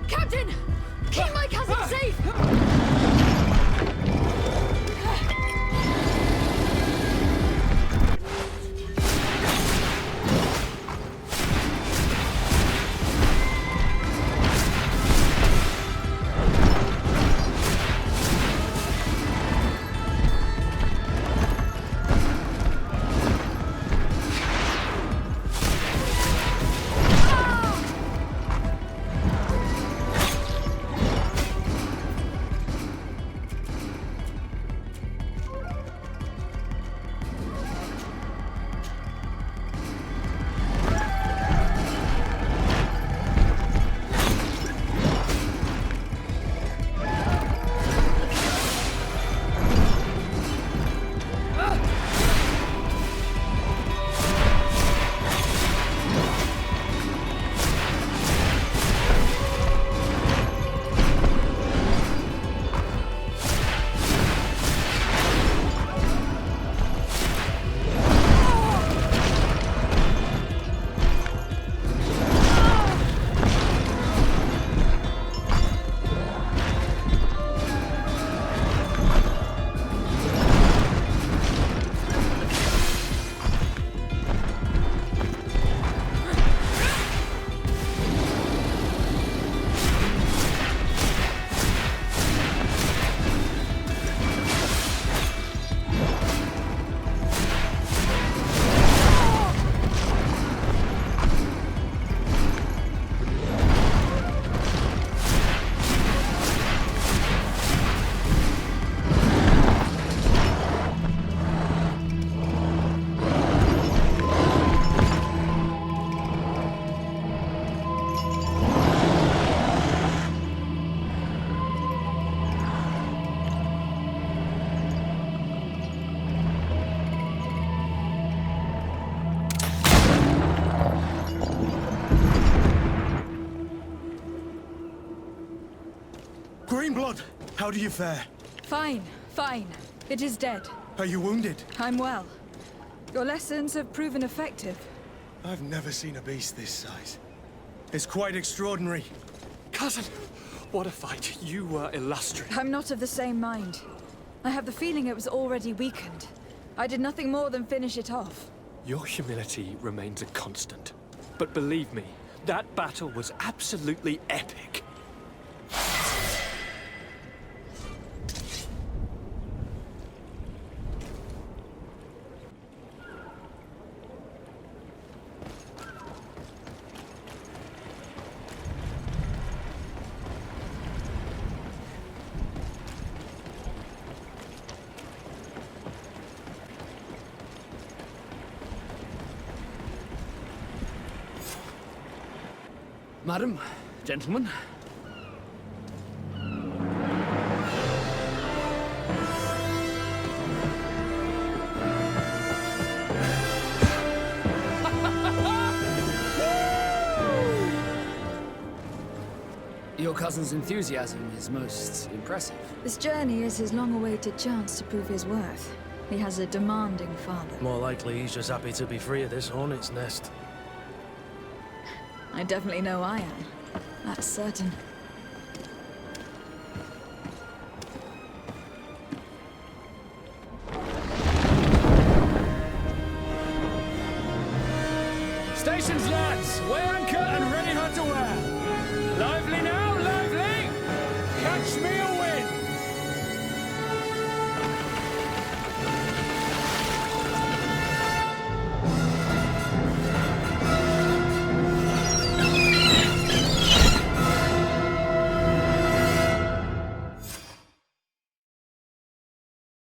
U: Captain!
E: Greenblood, how do you fare?
D: Fine, fine. It is dead.
E: Are you wounded?
D: I'm well. Your lessons have proven effective.
E: I've never seen a beast this size. It's quite extraordinary.
S: Cousin, what a fight. You were illustrious.
D: I'm not of the same mind. I have the feeling it was already weakened. I did nothing more than finish it off.
S: Your humility remains a constant. But believe me, that battle was absolutely epic.
Q: Madam, gentlemen.
R: Your cousin's enthusiasm is most impressive.
D: This journey is his long-awaited chance to prove his worth. He has a demanding father.
E: More likely he's just happy to be free of this hornet's nest.
D: I definitely know I am. That's certain.
M: Stations, lads! Weigh anchor and ready her to wear! Lively now, lively! Catch me away!